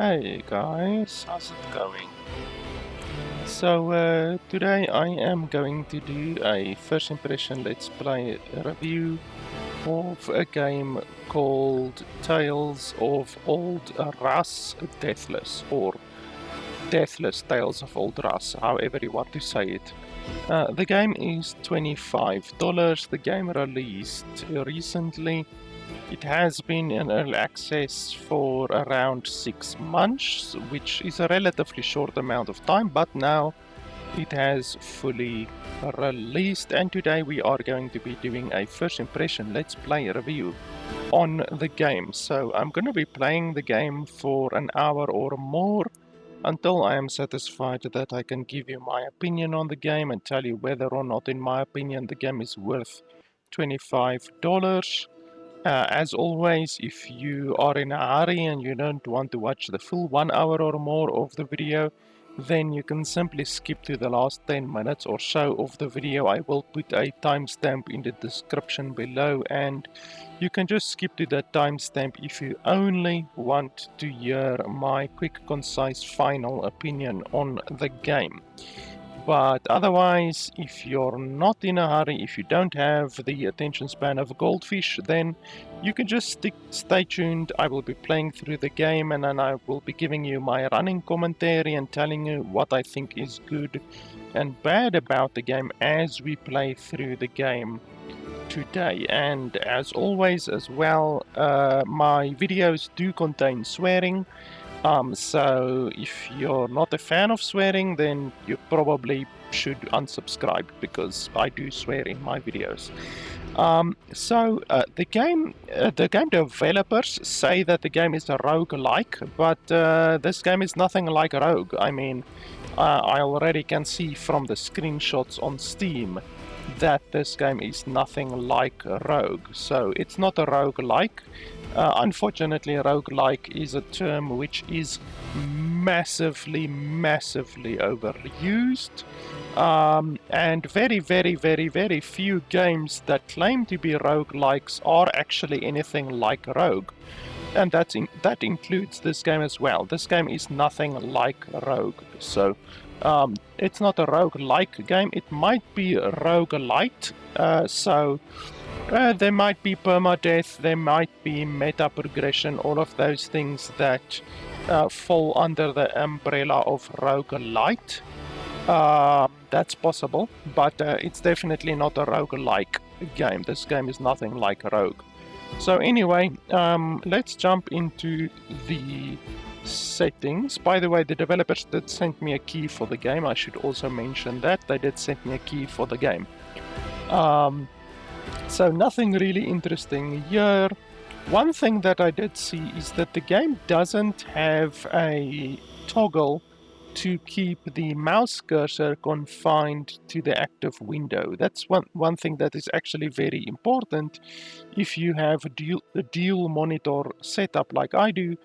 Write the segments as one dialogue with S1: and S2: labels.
S1: Hey guys, how's it going? Today I am going to do a first impression let's play review of a game called Tales of Old Rus Deathless, or Deathless Tales of Old Rus, however you want to say it. The game is $25. The game released recently. It has been in early access for around 6 months, which is a relatively short amount of time, but now it has fully released, and today we are going to be doing a first impression let's play review on the game. So I'm going to be playing the game for an hour or more until I am satisfied that I can give you my opinion on the game and tell you whether or not, in my opinion, the game is worth $25. As always, if you are in a hurry and you don't want to watch the full 1 hour or more of the video, then you can simply skip to the last 10 minutes or so of the video. I will put a timestamp in the description below, and you can just skip to that timestamp if you only want to hear my quick, concise, final opinion on the game. But otherwise, if you're not in a hurry, if you don't have the attention span of a goldfish, then you can just stay tuned. I will be playing through the game, and then I will be giving you my running commentary and telling you what I think is good and bad about the game as we play through the game today. And as always as well, my videos do contain swearing. So if you're not a fan of swearing, then you probably should unsubscribe, because I do swear in my videos. The game developers say that the game is a roguelike, but this game is nothing like a rogue. I mean, I already can see from the screenshots on Steam that this game is nothing like a rogue. So it's not a roguelike. Unfortunately, roguelike is a term which is massively overused. And very few games that claim to be roguelikes are actually anything like Rogue. And that includes this game as well. This game is nothing like Rogue. So it's not a roguelike game. It might be a roguelite. There might be permadeath, there might be meta progression, all of those things that fall under the umbrella of roguelite. That's possible, but it's definitely not a roguelike game. This game is nothing like Rogue. So anyway, let's jump into the settings. By the way, the developers did send me a key for the game. I should also mention that. They did send me a key for the game. So nothing really interesting here. One thing that I did see is that the game doesn't have a toggle to keep the mouse cursor confined to the active window. That's one thing that is actually very important if you have a dual monitor setup like I do,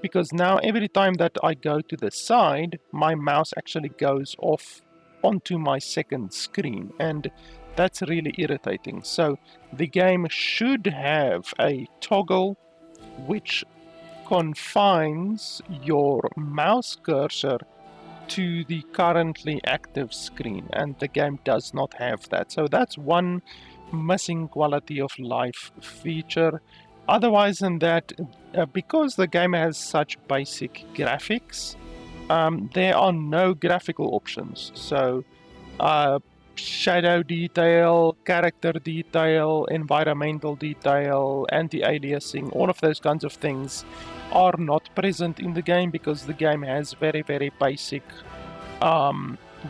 S1: because now every time that I go to the side, my mouse actually goes off onto my second screen, and that's really irritating. So the game should have a toggle which confines your mouse cursor to the currently active screen, and the game does not have that. So that's one missing quality of life feature. Otherwise than that, because the game has such basic graphics, there are no graphical options. So shadow detail, character detail, environmental detail, anti-aliasing, all of those kinds of things are not present in the game because the game has very basic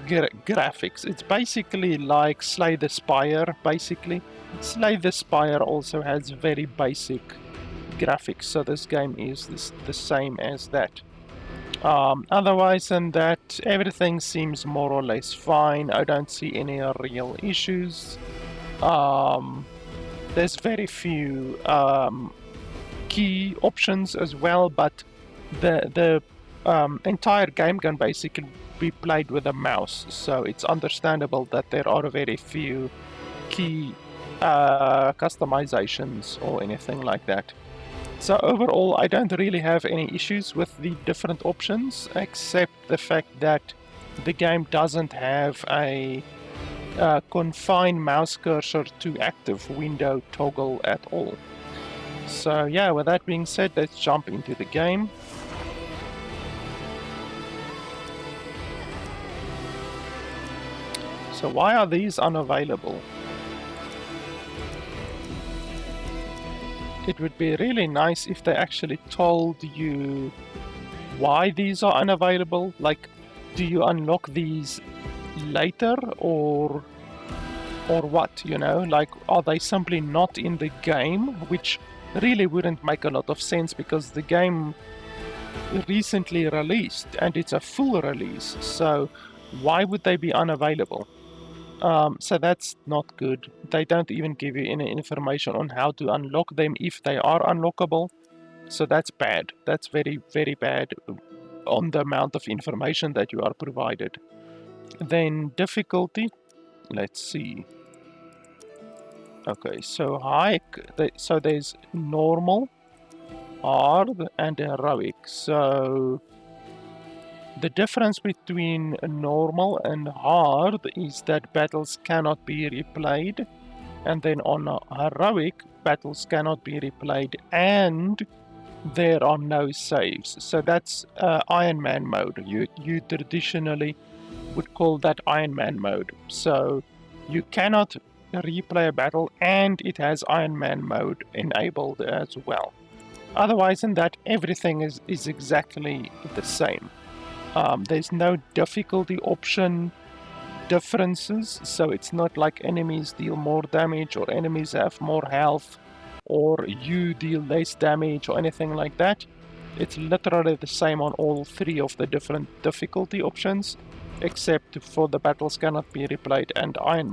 S1: graphics. It's basically like Slay the Spire, basically. Slay the Spire also has very basic graphics, so this game is the same as that. Otherwise than that, everything seems more or less fine. I don't see any real issues. There's very few key options as well, but the entire game can basically be played with a mouse, so it's understandable that there are very few key customizations or anything like that. So overall, I don't really have any issues with the different options, except the fact that the game doesn't have a confine mouse cursor to active window toggle at all. So yeah, with that being said, let's jump into the game. So why are these unavailable? It would be really nice if they actually told you why these are unavailable. Like, do you unlock these later or what, you know? Like, are they simply not in the game? Which really wouldn't make a lot of sense because the game recently released and it's a full release. So why would they be unavailable? So that's not good. They don't even give you any information on how to unlock them if they are unlockable. So that's bad. That's very, very bad on the amount of information that you are provided. Then difficulty. Let's see. Okay, so high. So there's normal, hard, and heroic. So the difference between normal and hard is that battles cannot be replayed, and then on heroic, battles cannot be replayed, and there are no saves. So that's Iron Man mode. You traditionally would call that Iron Man mode. So you cannot replay a battle, and it has Iron Man mode enabled as well. Otherwise than that, everything is exactly the same. There's no difficulty option differences, so it's not like enemies deal more damage or enemies have more health or you deal less damage or anything like that. It's literally the same on all three of the different difficulty options, except for the battles cannot be replayed and Iron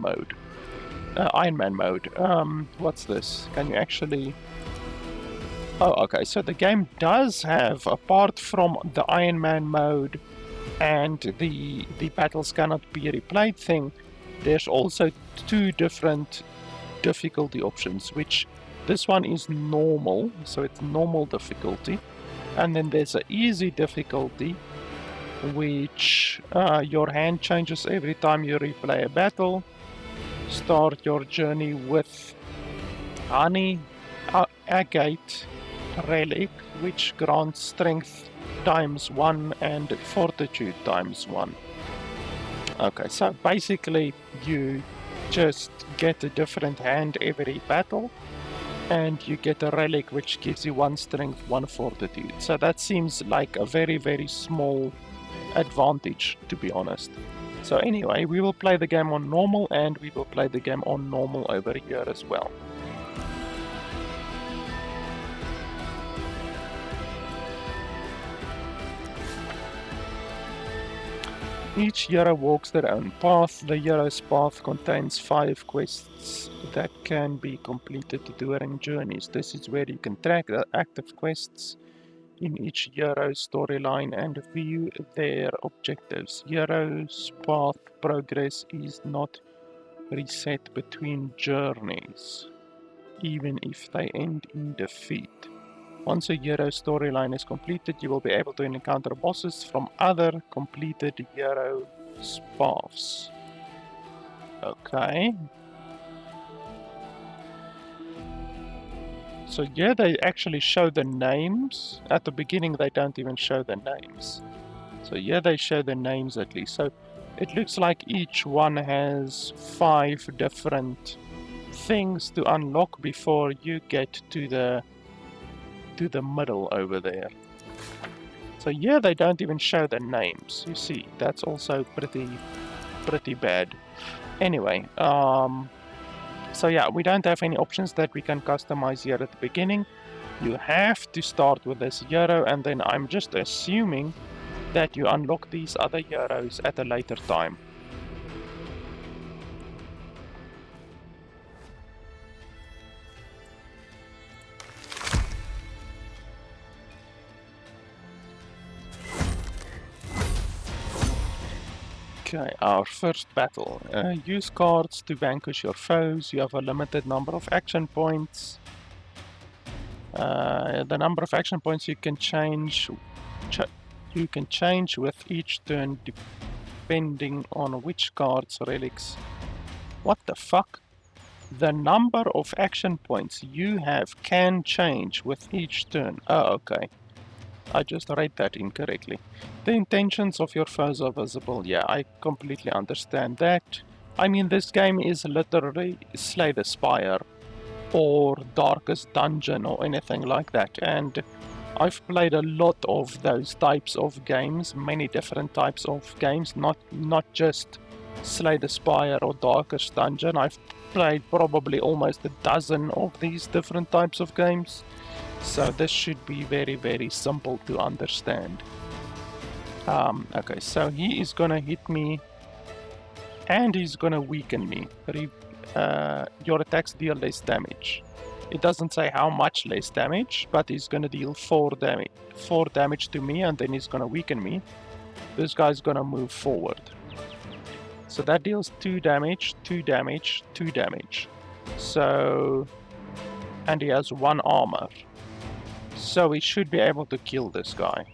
S1: Man mode. What's this? Can you actually... Oh, okay, so the game does have, apart from the Iron Man mode and the battles cannot be replayed thing, there's also two different difficulty options, which this one is normal, so it's normal difficulty, and then there's an easy difficulty, which your hand changes every time you replay a battle. Start your journey with honey, agate, relic, which grants strength ×1 and fortitude ×1. Okay, so basically you just get a different hand every battle, and you get a relic which gives you 1 strength, 1 fortitude. So that seems like a very, very small advantage, to be honest. So anyway, we will play the game on normal, and we will play the game on normal over here as well. Each hero walks their own path. The hero's path contains 5 quests that can be completed during journeys. This is where you can track the active quests in each hero's storyline and view their objectives. Hero's path progress is not reset between journeys, even if they end in defeat. Once a hero storyline is completed, you will be able to encounter bosses from other completed hero paths. Okay. So yeah, they actually show the names. At the beginning they don't even show the names. So yeah, they show the names at least. So it looks like each one has 5 different things to unlock before you get to the middle over there. So yeah, they don't even show the names. You see, that's also pretty bad. Anyway, so yeah, we don't have any options that we can customize here at the beginning. You have to start with this hero, and then I'm just assuming that you unlock these other heroes at a later time. Okay, our first battle. Use cards to vanquish your foes. You have a limited number of action points. The number of action points you can change with each turn depending on which cards, relics. What the fuck? The number of action points you have can change with each turn. Oh, okay. I just read that incorrectly. The intentions of your foes are visible. Yeah, I completely understand that. I mean, this game is literally Slay the Spire or Darkest Dungeon or anything like that. And I've played a lot of those types of games, many different types of games, not just Slay the Spire or Darkest Dungeon. I've played probably almost a dozen of these different types of games. So this should be very, very simple to understand. Okay, so he is gonna hit me and he's gonna weaken me. Your attacks deal less damage. It doesn't say how much less damage, but he's gonna deal 4 damage to me, and then he's gonna weaken me. This guy's gonna move forward. So that deals 2 damage, 2 damage, 2 damage. So, and he has 1 armor. So we should be able to kill this guy.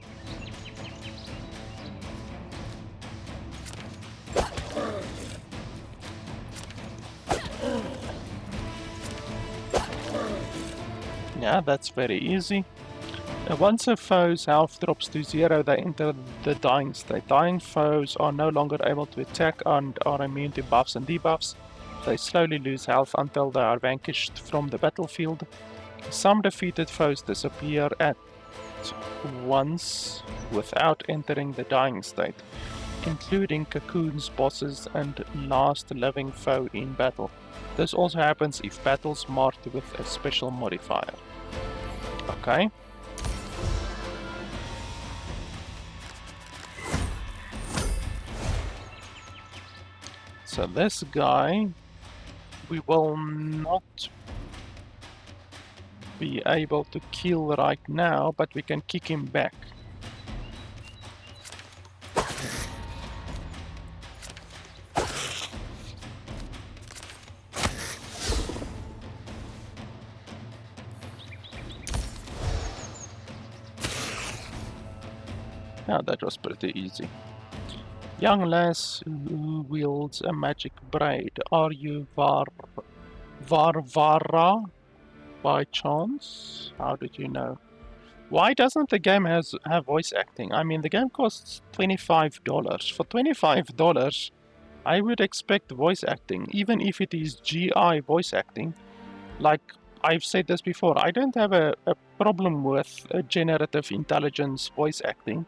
S1: Yeah, that's very easy. Once a foe's health drops to 0, they enter the dying state. Dying foes are no longer able to attack and are immune to buffs and debuffs. They slowly lose health until they are vanquished from the battlefield. Some defeated foes disappear at once without entering the dying state, including Cocoon's bosses and last living foe in battle. This also happens if battles marked with a special modifier. Okay. So this guy, we will not be able to kill right now, but we can kick him back. Yeah, that was pretty easy. Young lass who wields a magic braid. Are you Varvara by chance? How did you know? Why doesn't the game have voice acting? I mean, the game costs $25. For $25, I would expect voice acting, even if it is GI voice acting. Like I've said this before, I don't have a problem with generative intelligence voice acting.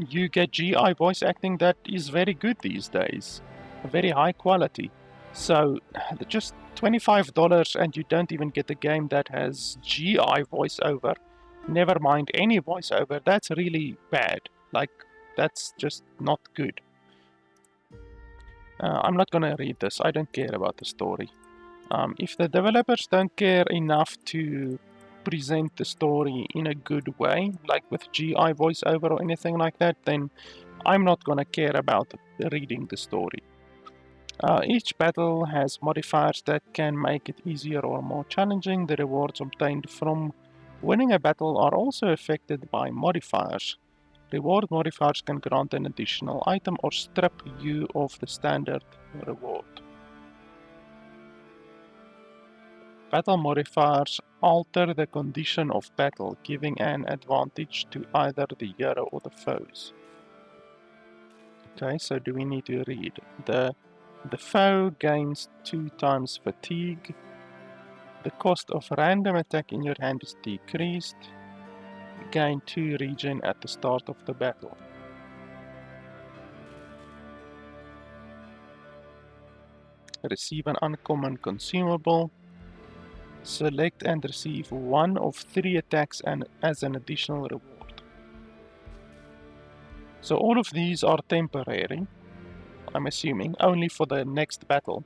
S1: You get GI voice acting that is very good these days, very high quality. So just $25 and you don't even get a game that has GI voiceover, never mind any voiceover. That's really bad. Like, that's just not good. I'm not gonna read this. I don't care about the story. If the developers don't care enough to present the story in a good way, like with GI voiceover or anything like that, then I'm not gonna care about reading the story. Each battle has modifiers that can make it easier or more challenging. The rewards obtained from winning a battle are also affected by modifiers. Reward modifiers can grant an additional item or strip you of the standard reward. Battle modifiers alter the condition of battle, giving an advantage to either the hero or the foes. Okay, so do we need to read? The foe gains 2 times fatigue. The cost of random attack in your hand is decreased. Gain 2 regen at the start of the battle. Receive an uncommon consumable. Select and receive 1 of 3 attacks as an additional reward. So all of these are temporary, I'm assuming, only for the next battle.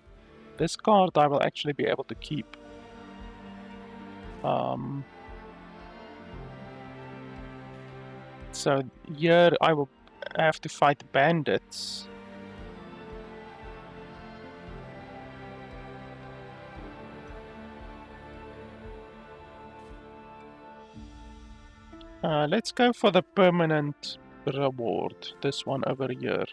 S1: This card I will actually be able to keep. So here I will have to fight bandits. Let's go for the permanent reward. This one over here.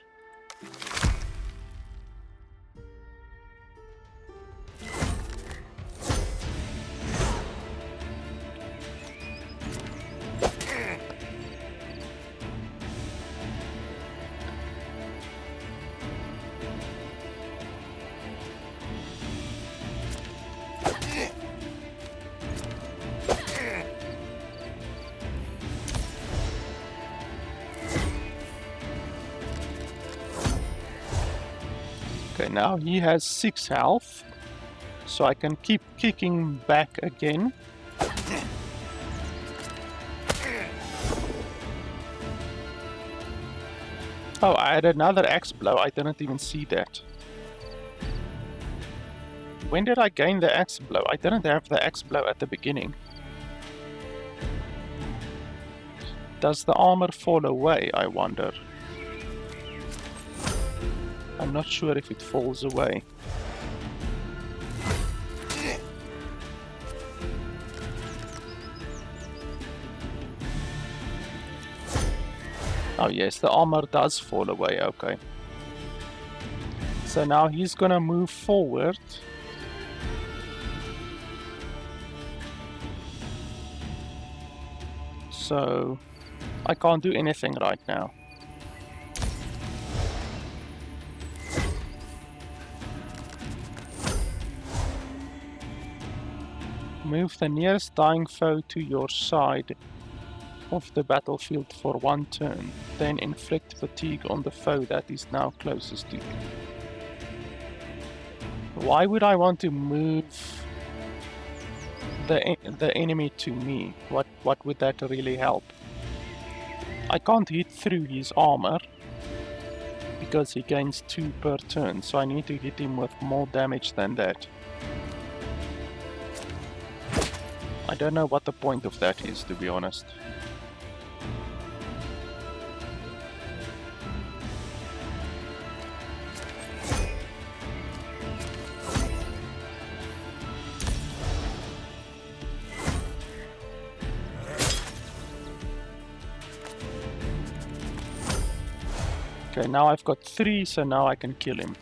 S1: Okay, now he has 6 health, so I can keep kicking back again. Oh, I had another axe blow. I didn't even see that. When did I gain the axe blow? I didn't have the axe blow at the beginning. Does the armor fall away, I wonder? I'm not sure if it falls away. Oh yes, the armor does fall away, okay. So now he's gonna move forward. So I can't do anything right now. Move the nearest dying foe to your side of the battlefield for 1 turn. Then inflict fatigue on the foe that is now closest to you. Why would I want to move the enemy to me? What would that really help? I can't hit through his armor because he gains 2 per turn, so I need to hit him with more damage than that. I don't know what the point of that is, to be honest. Okay, now I've got 3, so now I can kill him.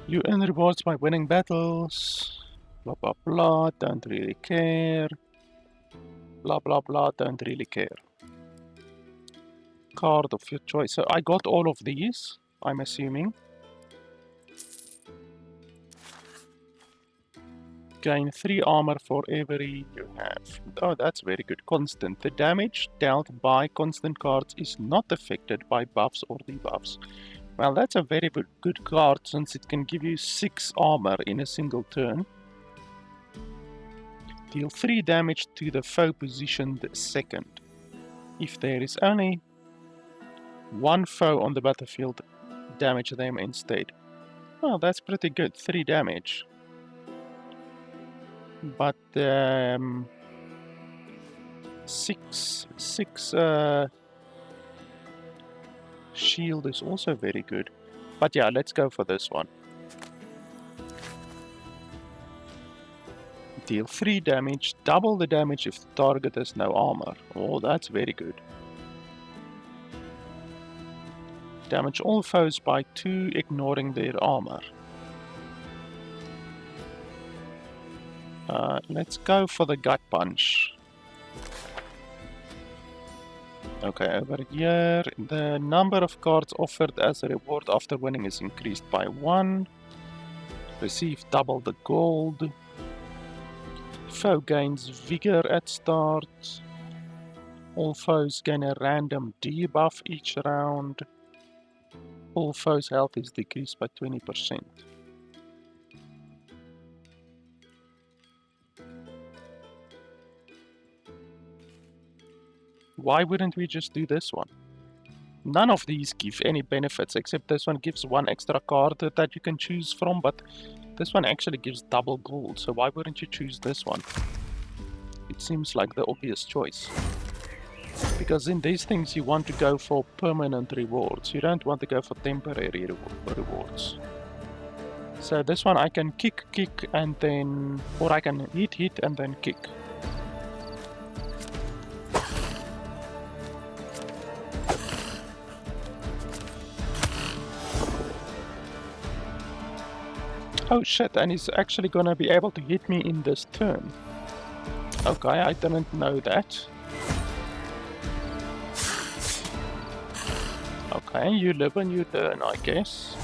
S1: You earn rewards by winning battles. Blah blah blah, don't really care. Blah blah blah, don't really care. Card of your choice. So I got all of these, I'm assuming. Gain 3 armor for every you have. Oh, that's very good. Constant. The damage dealt by constant cards is not affected by buffs or debuffs. Well, that's a very good card since it can give you 6 armor in a single turn. Deal 3 damage to the foe positioned second. If there is only 1 foe on the battlefield, damage them instead. Well, that's pretty good. 3 damage. But 6 shield is also very good. But yeah, let's go for this one. Deal 3 damage, double the damage if the target has no armor. Oh, that's very good. Damage all foes by 2, ignoring their armor. Let's go for the gut punch. Okay, over here, the number of cards offered as a reward after winning is increased by 1. Receive double the gold. Foe gains vigor at start. All foes gain a random debuff each round. All foes' health is decreased by 20%. Why wouldn't we just do this one? None of these give any benefits, except this one gives 1 extra card that you can choose from, but this one actually gives double gold, so why wouldn't you choose this one? It seems like the obvious choice. Because in these things you want to go for permanent rewards. You don't want to go for temporary rewards. So this one I can kick, and then... or I can hit, and then kick. Oh shit, and he's actually gonna be able to hit me in this turn. Okay, I didn't know that. Okay, you live and you learn, I guess.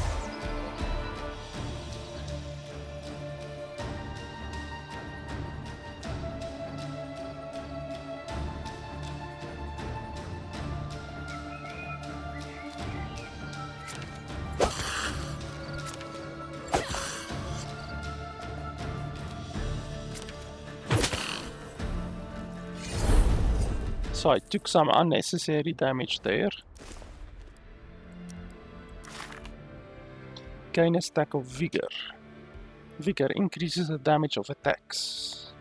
S1: So I took some unnecessary damage there. Gain a stack of Vigor. Vigor increases the damage of attacks.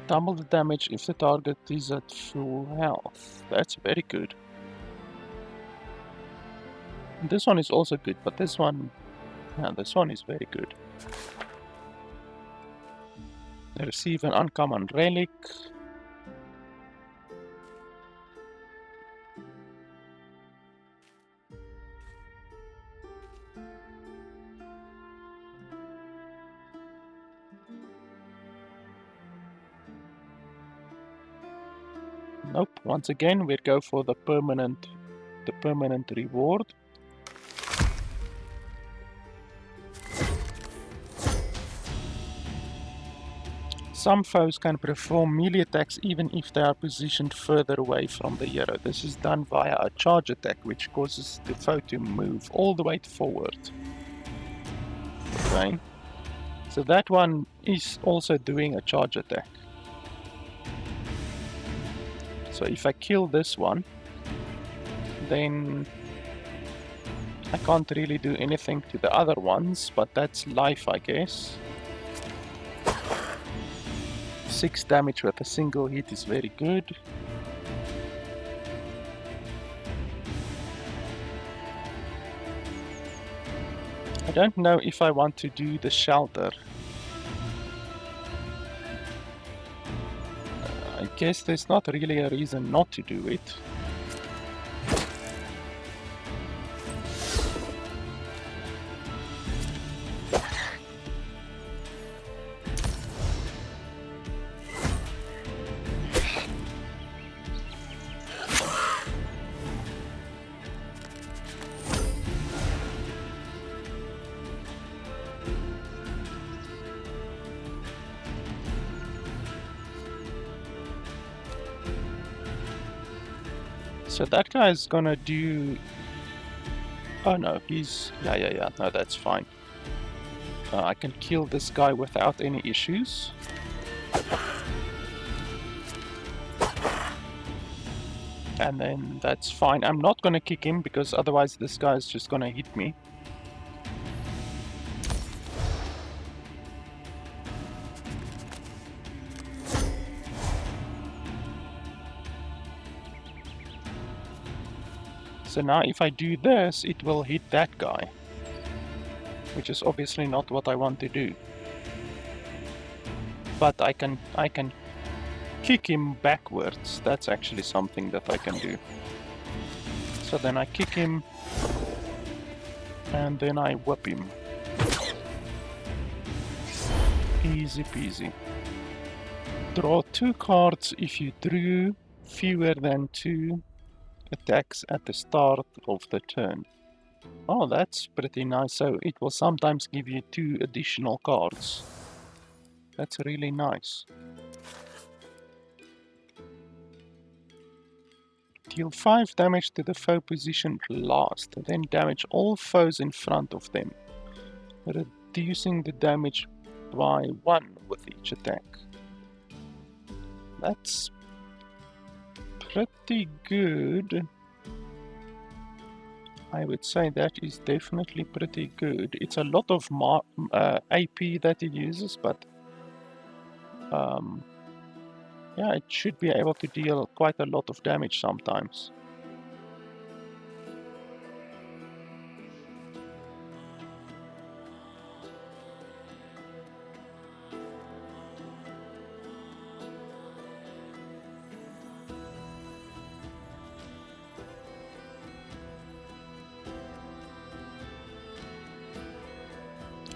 S1: Double the damage if the target is at full health. That's very good. This one is also good, but this one... yeah, this one is very good. Receive an uncommon relic. Nope, once again we'll go for the permanent reward. Some foes can perform melee attacks even if they are positioned further away from the hero. This is done via a charge attack, which causes the foe to move all the way forward. Okay, so that one is also doing a charge attack. So if I kill this one, then I can't really do anything to the other ones, but that's life, I guess. 6 damage with a single hit is very good. I don't know if I want to do the shelter. I guess there's not really a reason not to do it. So that guy is gonna do... oh no, he's... yeah, no, that's fine. I can kill this guy without any issues. And then that's fine. I'm not gonna kick him because otherwise this guy is just gonna hit me. So now if I do this, it will hit that guy. Which is obviously not what I want to do. But I can kick him backwards. That's actually something that I can do. So then I kick him, and then I whip him. Easy peasy. Draw 2 cards if you drew fewer than 2 attacks at the start of the turn. Oh, that's pretty nice. So it will sometimes give you 2 additional cards. That's really nice. Deal 5 damage to the foe positioned last, then damage all foes in front of them, reducing the damage by 1 with each attack. That's pretty good. I would say that is definitely pretty good. It's a lot of AP that it uses, but yeah, it should be able to deal quite a lot of damage sometimes.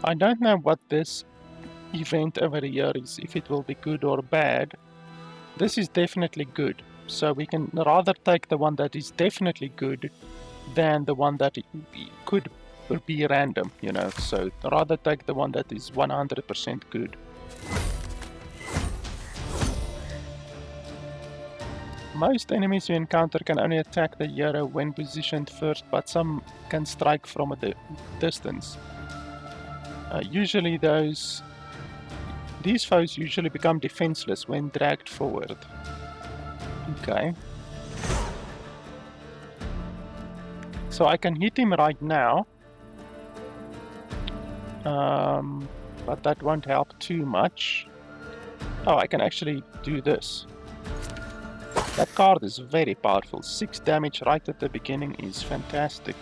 S1: I don't know what this event over here is, if it will be good or bad. This is definitely good, so we can rather take the one that is definitely good than the one that could be random, you know, so rather take the one that is 100% good. Most enemies you encounter can only attack the hero when positioned first, but some can strike from a distance. Usually these foes usually become defenseless when dragged forward. Okay. So I can hit him right now, but that won't help too much. Oh, I can actually do this. That card is very powerful. 6 damage right at the beginning is fantastic.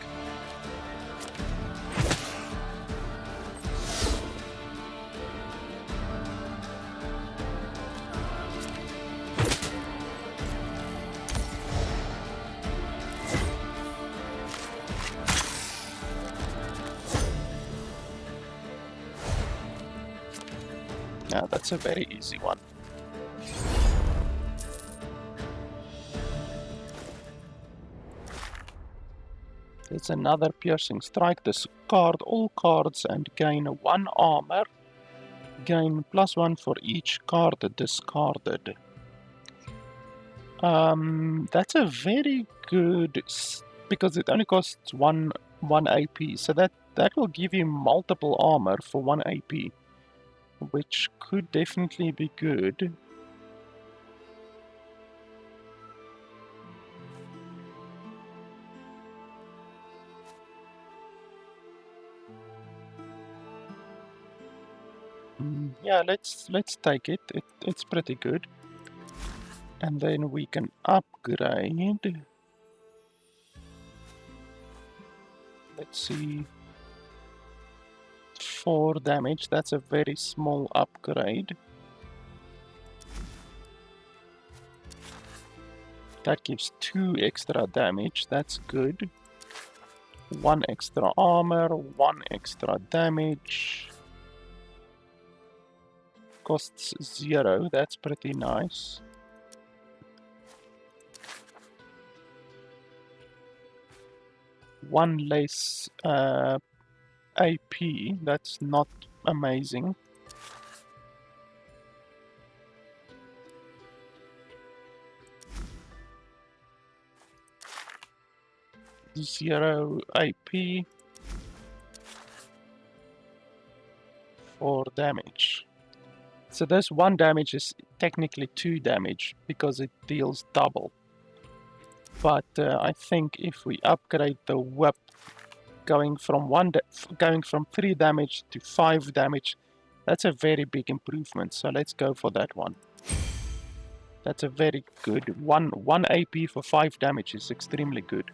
S1: Now that's a very easy one. It's another piercing strike. Discard all cards and gain 1 armor. Gain +1 for each card discarded. That's a very good, because it only costs one AP, so that will give you multiple armor for 1 AP, which could definitely be good. Yeah, let's take it. It's pretty good. And then we can upgrade. Let's see. 4 damage, that's a very small upgrade. That gives 2 extra damage, that's good. 1 extra armor, 1 extra damage. Costs 0, that's pretty nice. One less AP, that's not amazing. Zero AP. 4 damage. So this 1 damage is technically 2 damage because it deals double. But I think if we upgrade the whip, going from 3 damage to 5 damage, that's a very big improvement. So let's go for that one. That's a very good one. 1 AP for 5 damage is extremely good.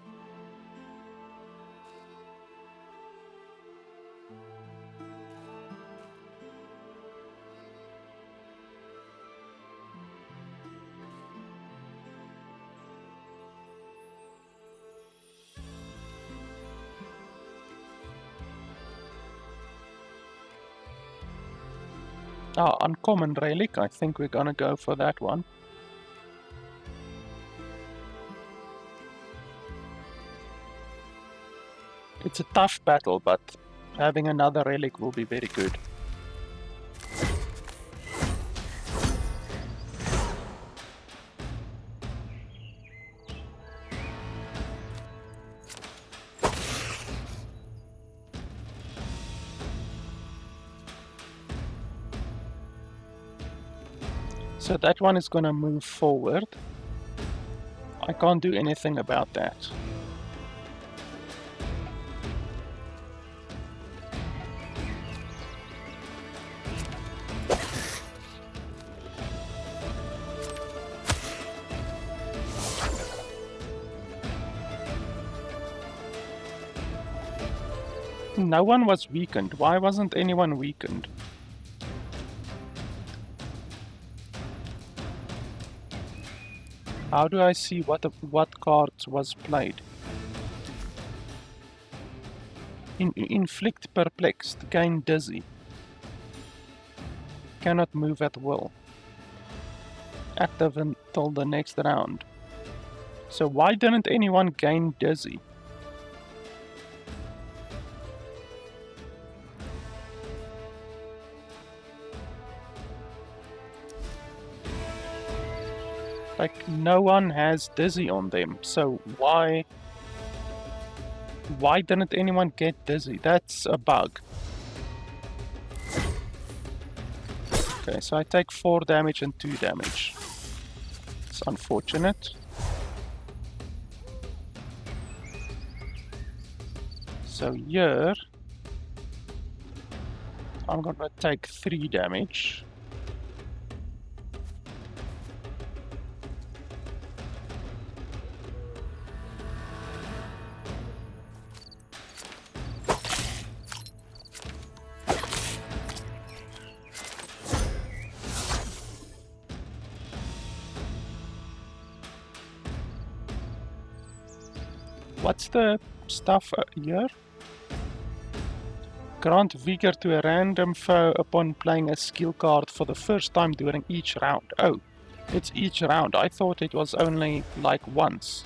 S1: Uncommon relic. I think we're gonna go for that one. It's a tough battle, but having another relic will be very good. So that one is gonna move forward. I can't do anything about that. No one was weakened. Why wasn't anyone weakened? How do I see what cards was played? Inflict perplexed, gain dizzy. Cannot move at will. Active until the next round. So why didn't anyone gain dizzy? Like, no one has dizzy on them, so why didn't anyone get dizzy? That's a bug. Okay, so I take 4 damage and 2 damage. It's unfortunate. So here, I'm gonna take 3 damage. What's the stuff here? Grant vigor to a random foe upon playing a skill card for the first time during each round. Oh, it's each round. I thought it was only like once.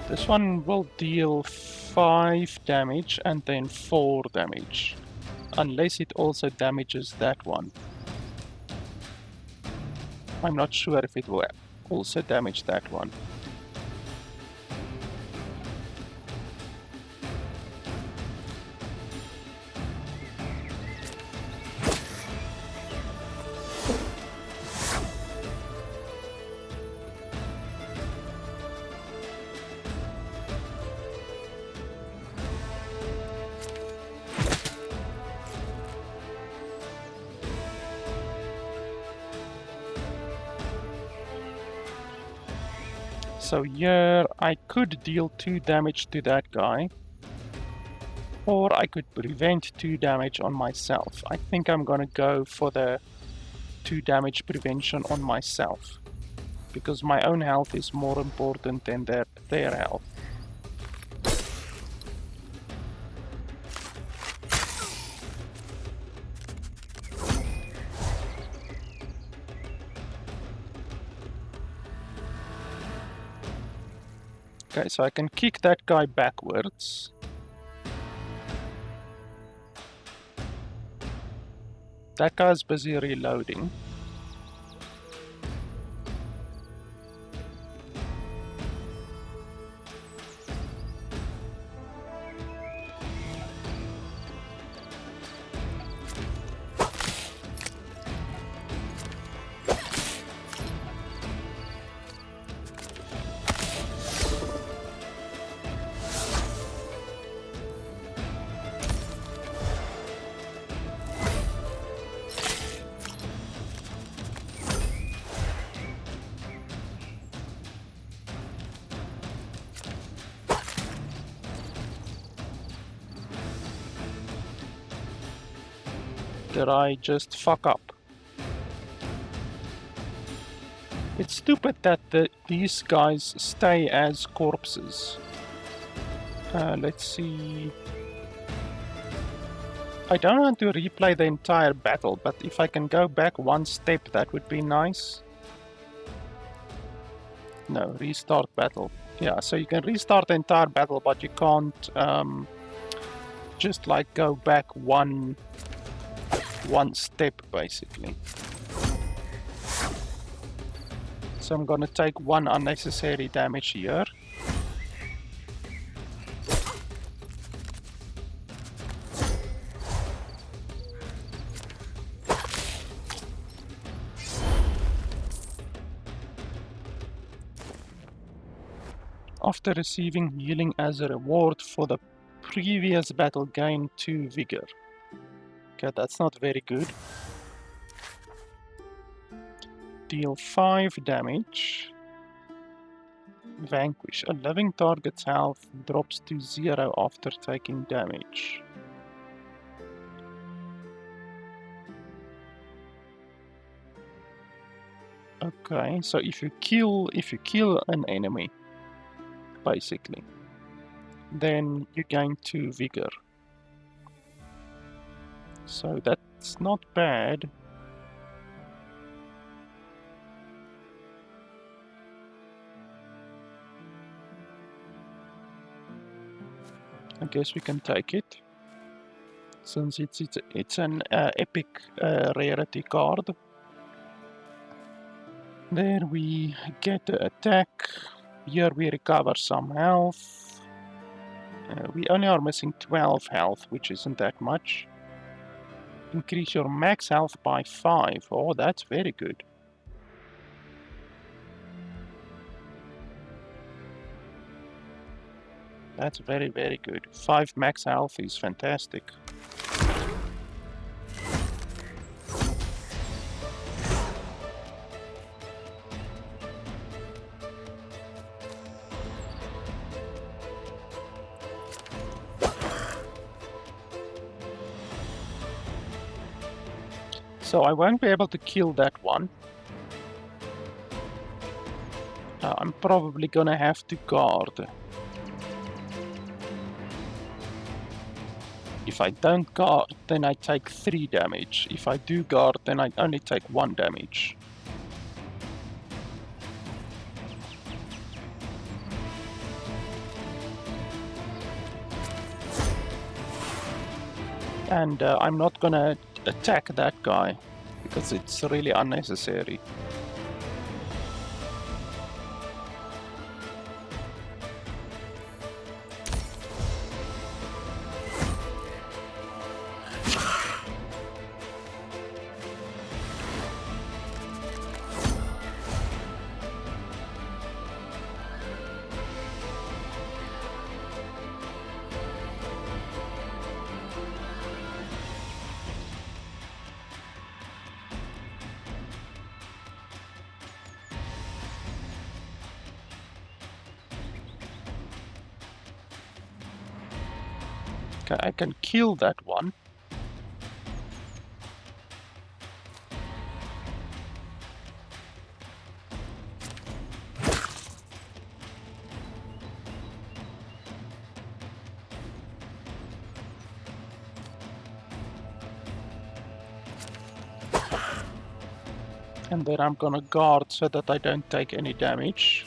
S1: This one will deal 5 damage and then 4 damage. Unless it also damages that one. I'm not sure if it will also damage that one. So here I could deal 2 damage to that guy, or I could prevent 2 damage on myself. I think I'm gonna go for the 2 damage prevention on myself, because my own health is more important than their health. Okay, so I can kick that guy backwards. That guy's busy reloading. Did I just fuck up? It's stupid that these guys stay as corpses. Let's see. I don't want to replay the entire battle, but if I can go back one step, that would be nice. No, restart battle. Yeah, so you can restart the entire battle, but you can't just like go back one step, basically. So I'm gonna take 1 unnecessary damage here. After receiving healing as a reward for the previous battle, gain 2 vigor. Okay, that's not very good. Deal 5 damage. Vanquish. A living target's health drops to 0 after taking damage. Okay, so if you kill an enemy, basically, then you gain 2 vigor. So that's not bad. I guess we can take it, since it's an epic rarity card. There we get the attack. Here we recover some health. We only are missing 12 health, which isn't that much. Increase your max health by 5. Oh, that's very good. That's very, very good. 5 max health is fantastic. So I won't be able to kill that one. I'm probably gonna have to guard. If I don't guard, then I take 3 damage. If I do guard, then I only take 1 damage. And I'm not gonna attack that guy, because it's really unnecessary. Okay, I can kill that one. And then I'm gonna guard so that I don't take any damage.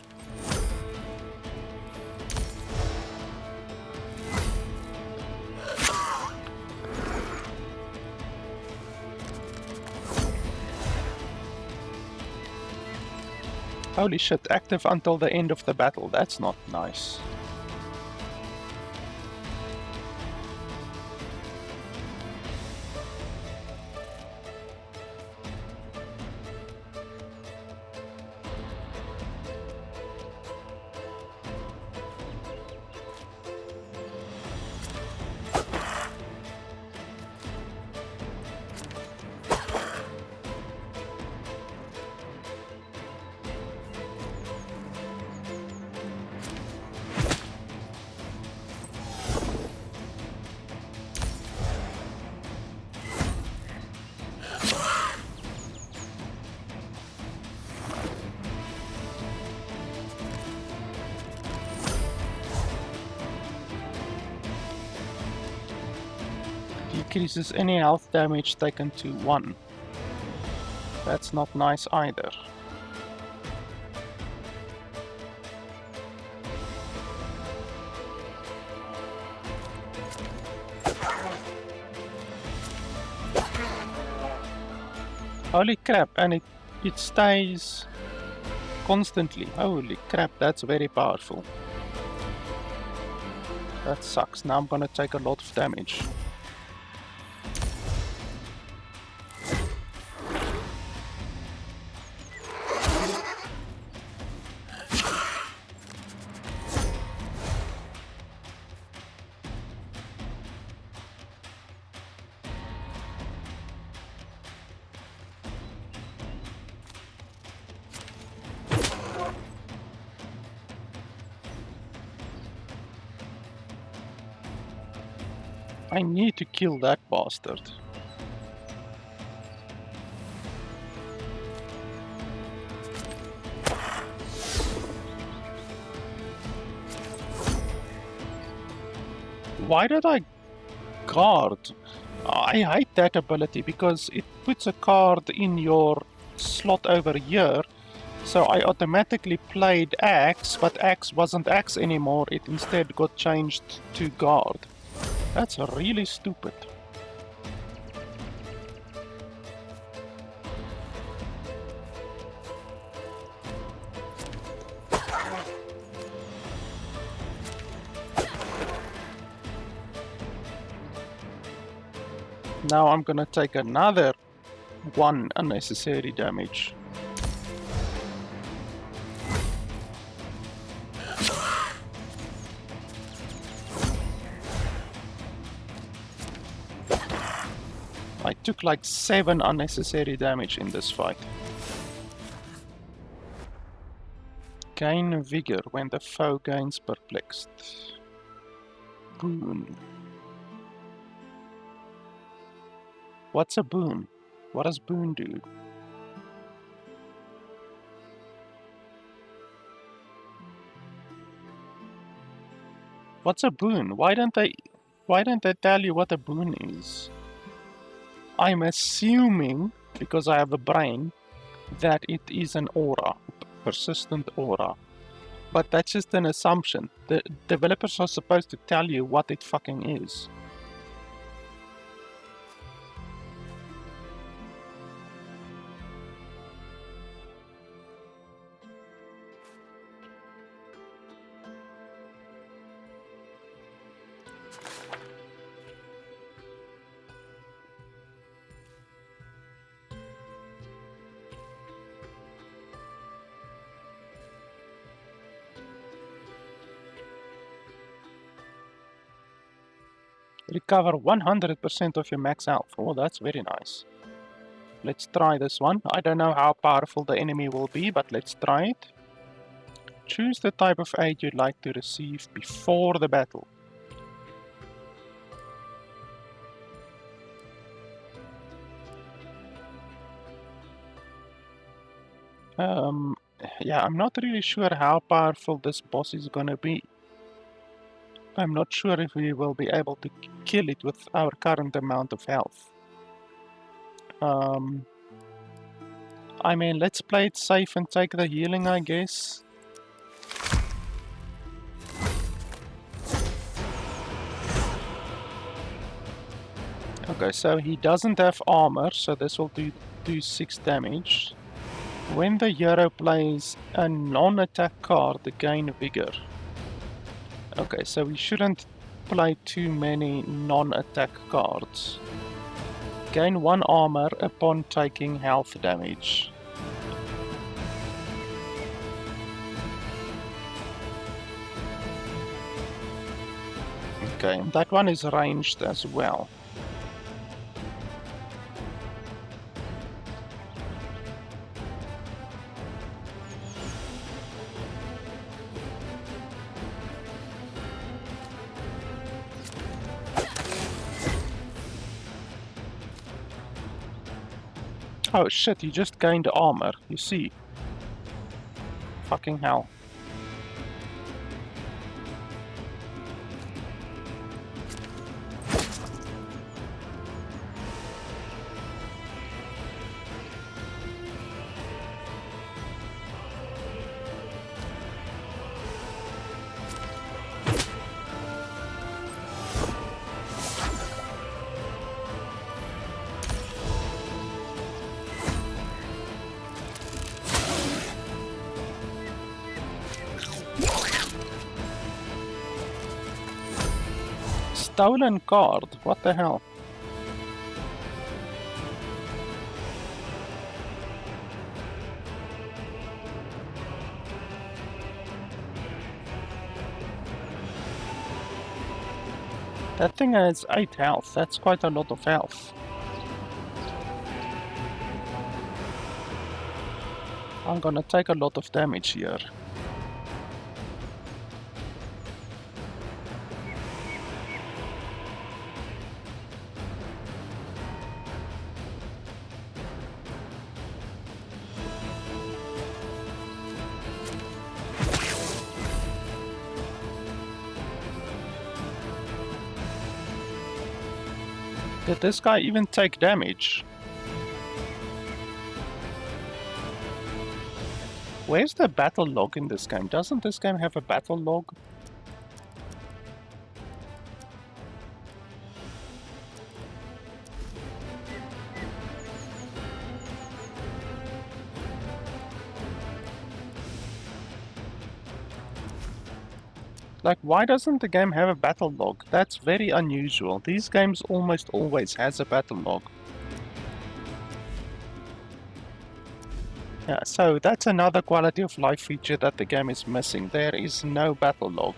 S1: Holy shit, active until the end of the battle. That's not nice. Decreases any health damage taken to 1. That's not nice either. Holy crap, and it stays constantly. Holy crap, that's very powerful. That sucks. Now I'm gonna take a lot of damage. I need to kill that bastard. Why did I guard? I hate that ability because it puts a card in your slot over here. So I automatically played Axe, but Axe wasn't Axe anymore. It instead got changed to guard. That's really stupid. Now I'm gonna take another 1 unnecessary damage. I took like 7 unnecessary damage in this fight. Gain vigor when the foe gains perplexed. Boon. What's a boon? What does boon do? What's a boon? Why don't they tell you what a boon is? I'm assuming, because I have a brain, that it is an aura, persistent aura. But that's just an assumption. The developers are supposed to tell you what it fucking is. Recover 100% of your max health. Oh, that's very nice. Let's try this one. I don't know how powerful the enemy will be, but let's try it. Choose the type of aid you'd like to receive before the battle. Yeah, I'm not really sure how powerful this boss is gonna be. I'm not sure if we will be able to kill it with our current amount of health. I mean, let's play it safe and take the healing, I guess. Okay, so he doesn't have armor, so this will do 6 damage. When the hero plays a non-attack card, gain vigor. Okay, so we shouldn't play too many non-attack cards. Gain 1 armor upon taking health damage. Okay, that one is ranged as well. Oh shit, you just gained armor, you see. Fucking hell. Stolen card? What the hell? That thing has 8 health, that's quite a lot of health. I'm gonna take a lot of damage here. Did this guy even take damage? Where's the battle log in this game? Doesn't this game have a battle log? Like, why doesn't the game have a battle log? That's very unusual. These games almost always has a battle log. Yeah, so that's another quality of life feature that the game is missing. There is no battle log.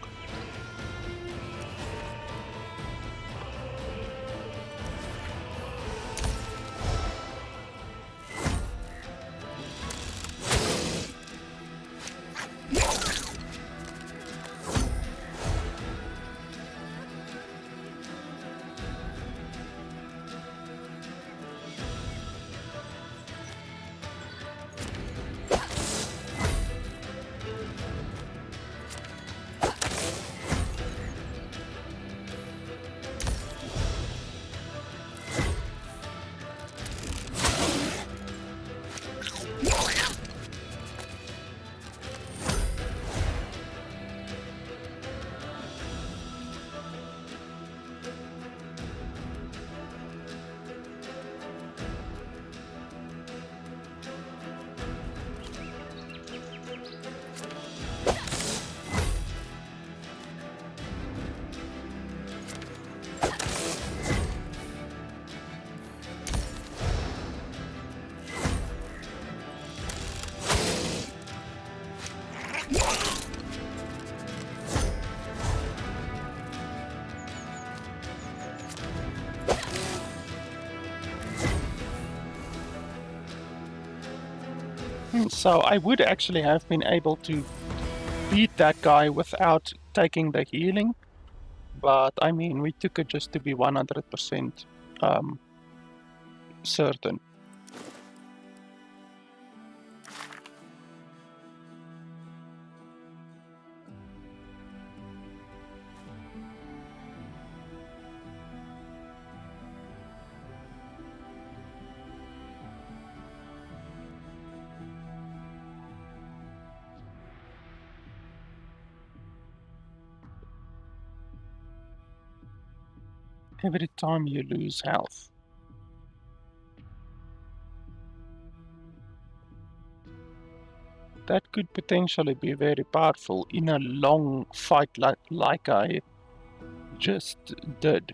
S1: So I would actually have been able to beat that guy without taking the healing, but I mean, we took it just to be 100% certain. Every time you lose health. That could potentially be very powerful in a long fight like I just did.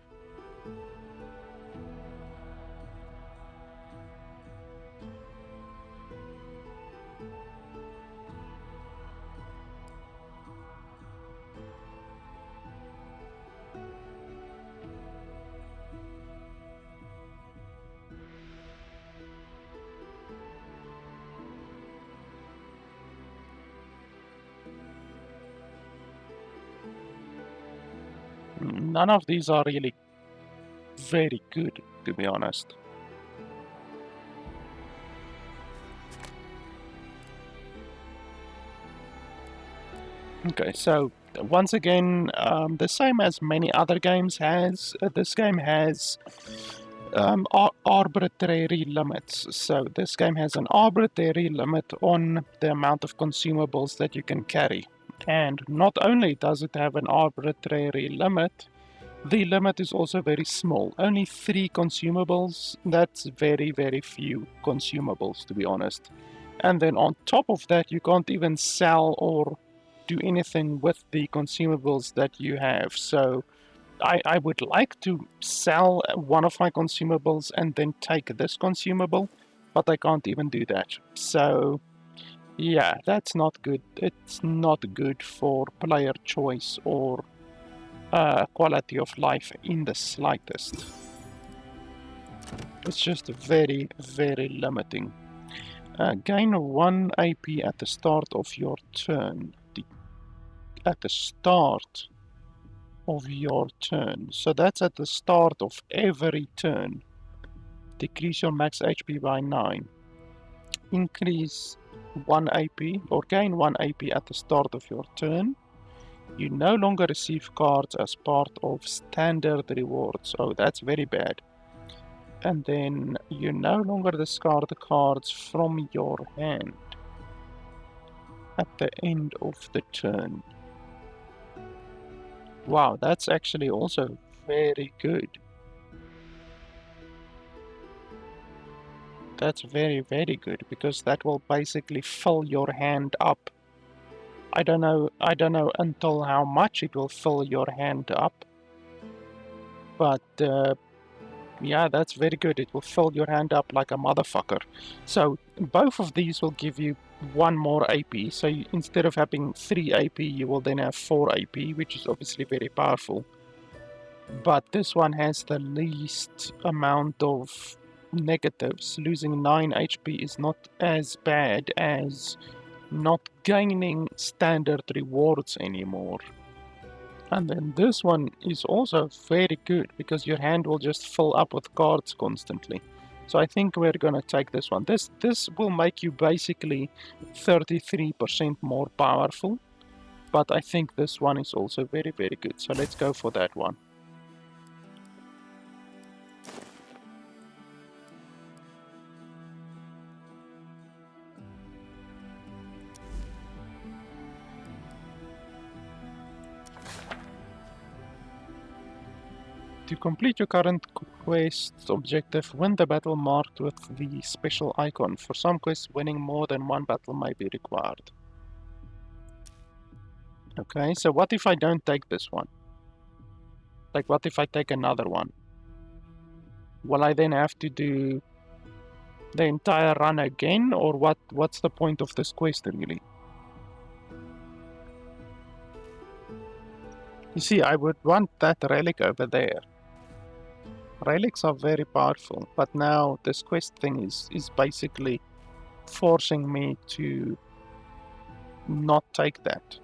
S1: None of these are really very good, to be honest. Okay, so once again, the same as many other games has, this game has arbitrary limits. So this game has an arbitrary limit on the amount of consumables that you can carry. And not only does it have an arbitrary limit, the limit is also very small. Only 3 consumables. That's very, very few consumables, to be honest. And then on top of that, you can't even sell or do anything with the consumables that you have. So I would like to sell one of my consumables and then take this consumable, but I can't even do that. So yeah, that's not good. It's not good for player choice or quality of life in the slightest. It's just very, very limiting. Gain 1 AP at the start of your turn. At the start of your turn. So that's at the start of every turn. Decrease your max HP by 9. Increase 1 AP or gain 1 AP at the start of your turn. You no longer receive cards as part of standard rewards. Oh, that's very bad. and then you no longer discard the cards from your hand at the end of the turn. Wow, that's actually also very good. That's very, very good, because that will basically fill your hand up. I don't know until how much it will fill your hand up, but yeah, that's very good. It will fill your hand up like a motherfucker. So both of these will give you 1 more AP. So instead of having 3 AP, you will then have 4 AP, which is obviously very powerful. But this one has the least amount of negatives. Losing 9 HP is not as bad as not gaining standard rewards anymore. And then this one is also very good, because your hand will just fill up with cards constantly. So I think we're gonna take this one. This will make you basically 33% more powerful, but I think this one is also very, very good. So let's go for that one. To complete your current quest objective, win the battle marked with the special icon. For some quests, winning more than one battle may be required. Okay, so what if I don't take this one? Like, what if I take another one? Will I then have to do the entire run again, or what's the point of this quest, really? You see, I would want that relic over there. Relics are very powerful, but now this quest thing is basically forcing me to not take that.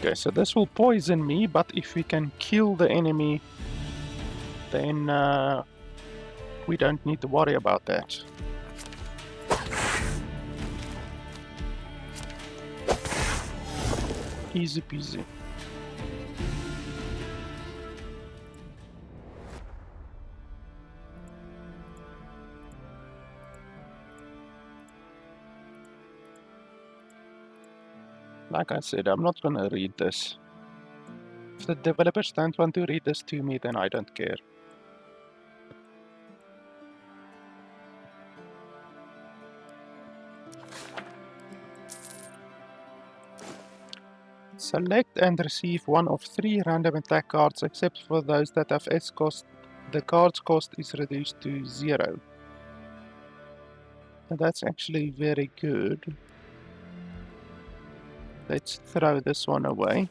S1: Okay, so this will poison me, but if we can kill the enemy, then we don't need to worry about that. Easy peasy. Like I said, I'm not gonna read this. If the developers don't want to read this to me, then I don't care. Select and receive one of 3 random attack cards, except for those that have S cost. The card's cost is reduced to 0. And that's actually very good. Let's throw this one away.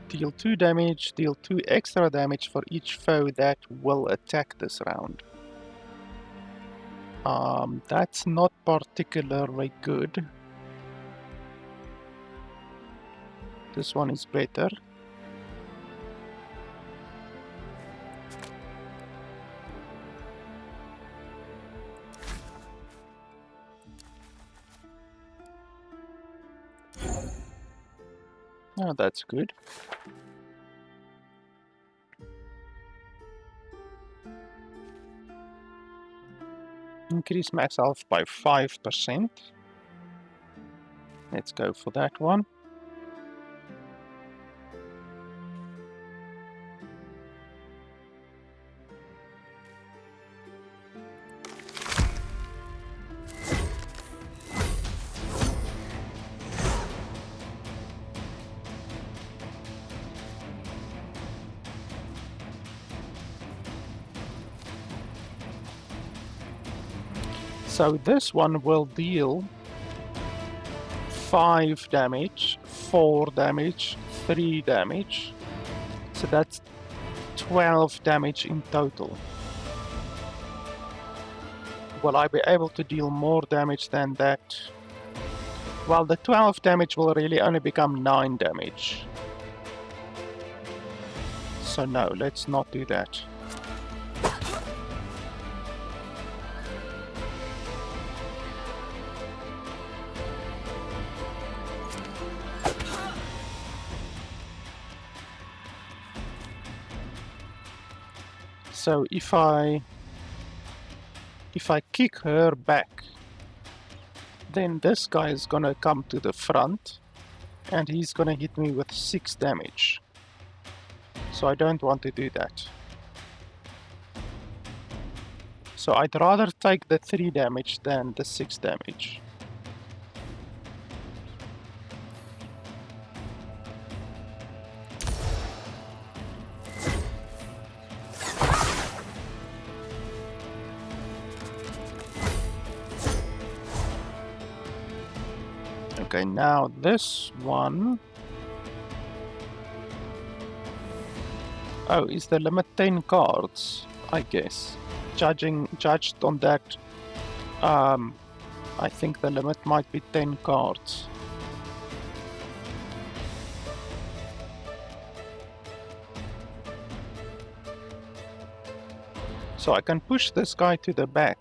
S1: Deal 2 damage, deal 2 extra damage for each foe that will attack this round. That's not particularly good. This one is better. Oh, that's good. Increase max health by 5%. Let's go for that one. So this one will deal 5 damage, 4 damage, 3 damage. So that's 12 damage in total. Will I be able to deal more damage than that? Well, the 12 damage will really only become 9 damage. So no, let's not do that. So if I kick her back, then this guy is gonna come to the front and he's gonna hit me with 6 damage. So I don't want to do that. So I'd rather take the 3 damage than the 6 damage. Okay, now this one... Oh, is the limit 10 cards, I guess. Judged on that, I think the limit might be 10 cards. So I can push this guy to the back.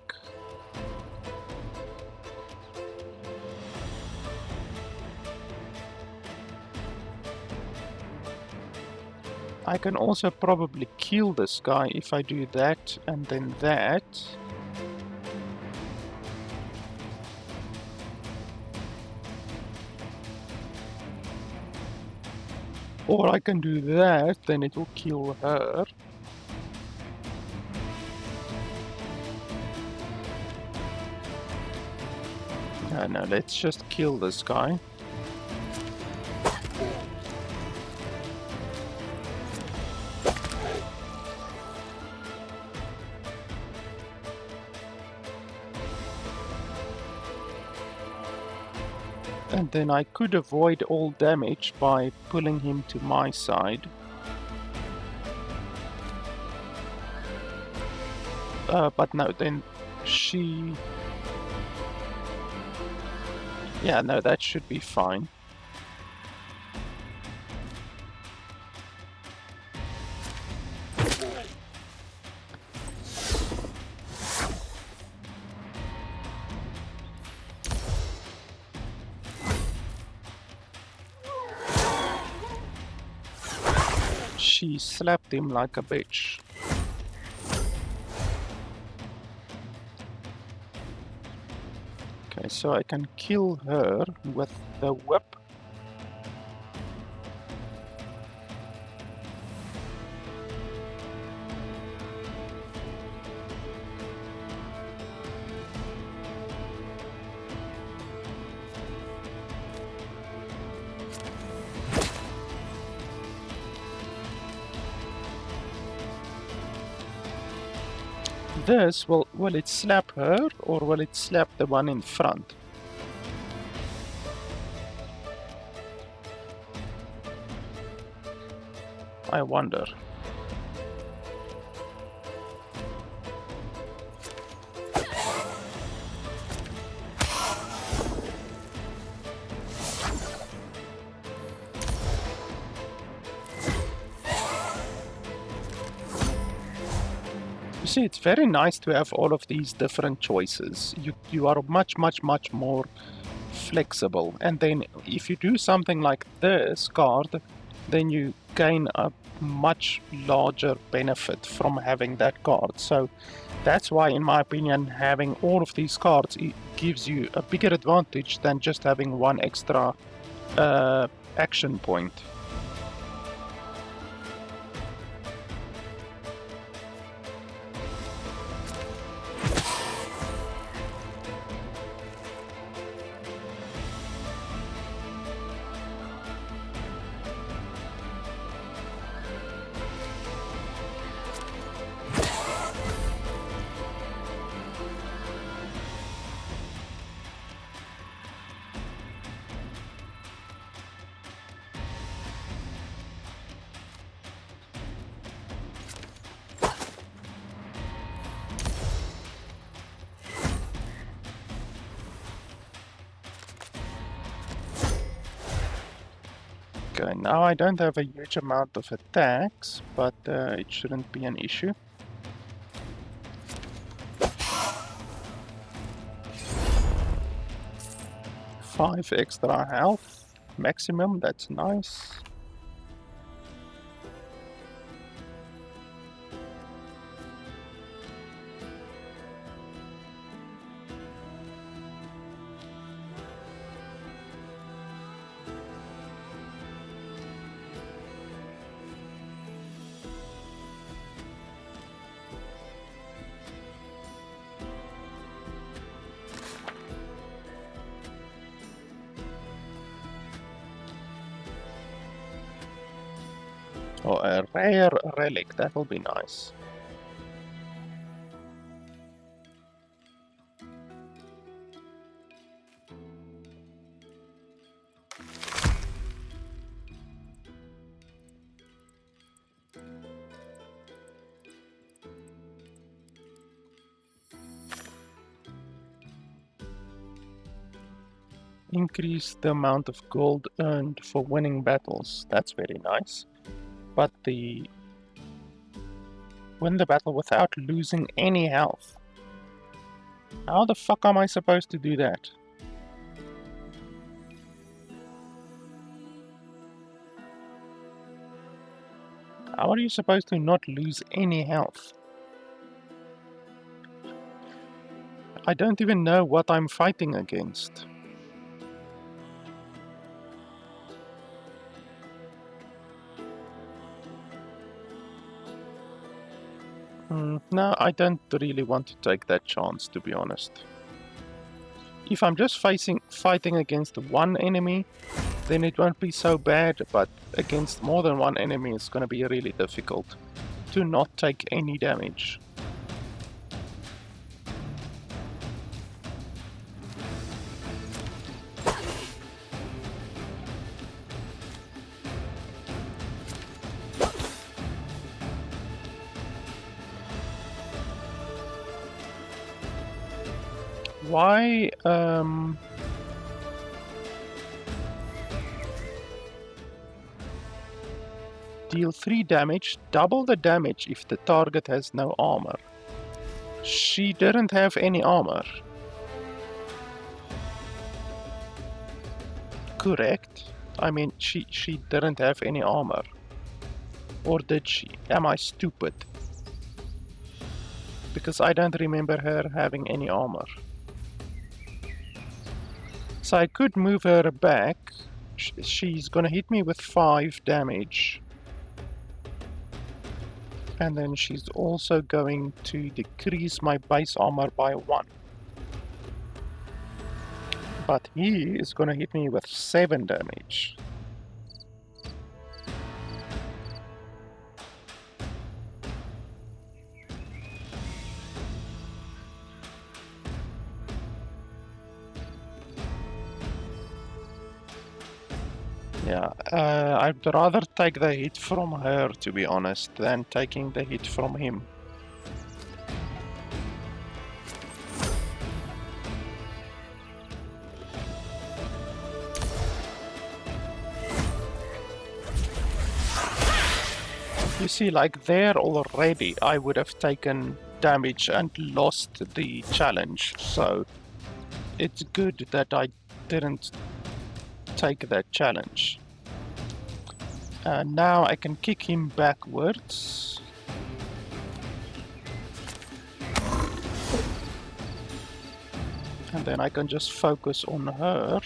S1: I can also probably kill this guy if I do that and then that. Or I can do that, then it will kill her. No, let's just kill this guy. And then I could avoid all damage by pulling him to my side. But no, then she... Yeah, no, that should be fine. She slapped him like a bitch. Okay, so I can kill her with the whip. This, will it slap her or will it slap the one in front? I wonder. See, it's very nice to have all of these different choices. You are much more flexible. And then if you do something like this card, then you gain a much larger benefit from having that card. So that's why, in my opinion, having all of these cards, it gives you a bigger advantage than just having one extra action point. Okay, now I don't have a huge amount of attacks, but it shouldn't be an issue. Five extra health maximum, that's nice. Or a rare relic, that will be nice. Increase the amount of gold earned for winning battles. That's very nice. But win the battle without losing any health. How the fuck am I supposed to do that? How are you supposed to not lose any health? I don't even know what I'm fighting against. No, I don't really want to take that chance, to be honest. If I'm just fighting against one enemy, then it won't be so bad, but against more than one enemy it's gonna be really difficult to not take any damage. Why, deal 3 damage, double the damage if the target has no armor. She didn't have any armor. Correct. I mean, she didn't have any armor. Or did she? Am I stupid? Because I don't remember her having any armor. So I could move her back. She's gonna hit me with 5 damage. And then she's also going to decrease my base armor by 1. But he is gonna hit me with 7 damage. Yeah, I'd rather take the hit from her, to be honest, than taking the hit from him. You see, like there already, I would have taken damage and lost the challenge, so it's good that I didn't take that challenge. And now I can kick him backwards. And then I can just focus on her.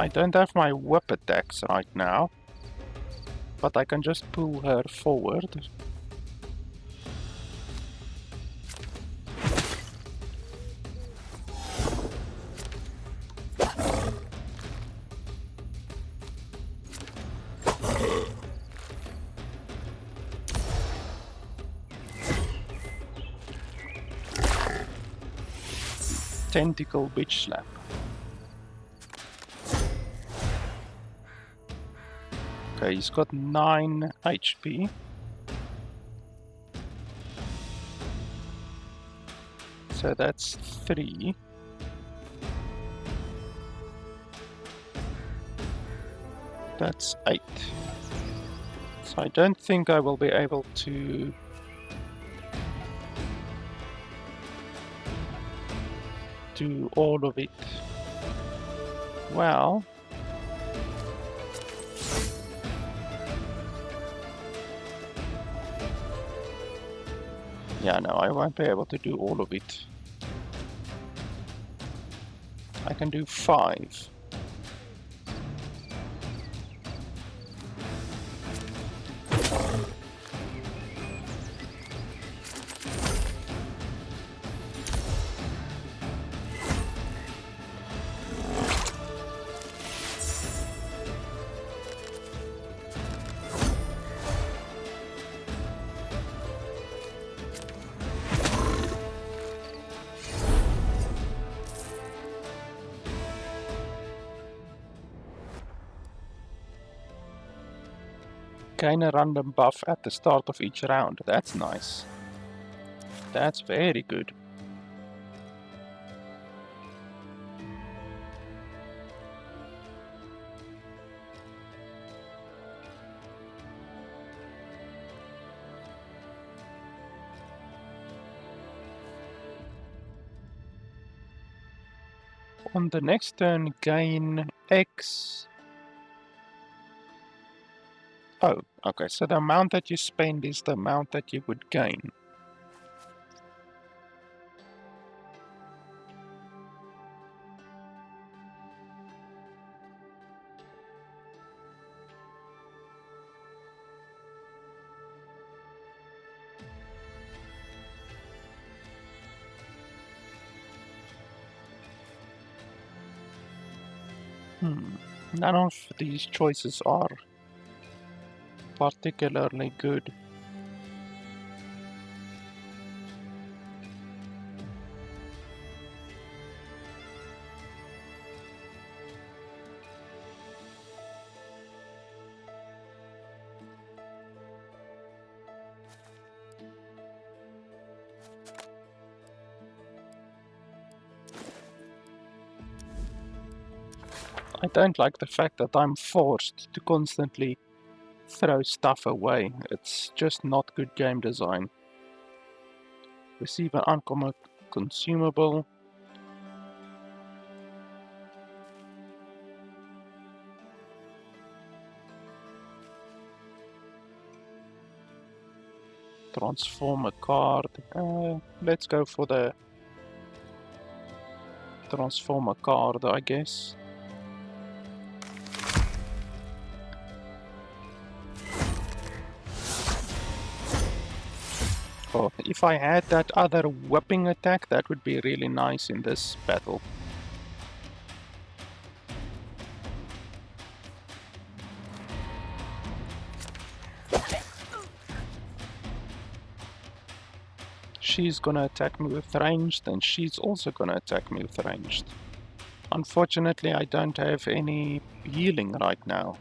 S1: I don't have my whip attacks right now, but I can just pull her forward. Tentacle Bitch Slap. Okay, he's got 9 HP. So that's 3. That's 8. So I don't think I will be able to do all of it. Well, yeah, no, I won't be able to do all of it. I can do 5. Gain a random buff at the start of each round. That's nice. That's very good. On the next turn, gain X. Oh, okay, so the amount that you spend is the amount that you would gain. None of these choices are particularly good. I don't like the fact that I'm forced to constantly throw stuff away. It's just not good game design. Receive an uncommon consumable. Transform a card. Let's go for the transform a card, I guess. Oh, if I had that other whipping attack, that would be really nice in this battle. She's gonna attack me with ranged, and she's also gonna attack me with ranged. Unfortunately, I don't have any healing right now.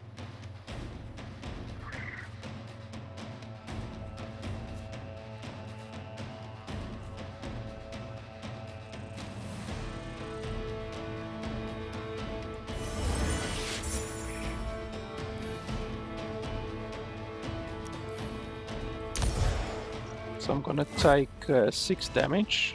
S1: So I'm gonna take 6 damage.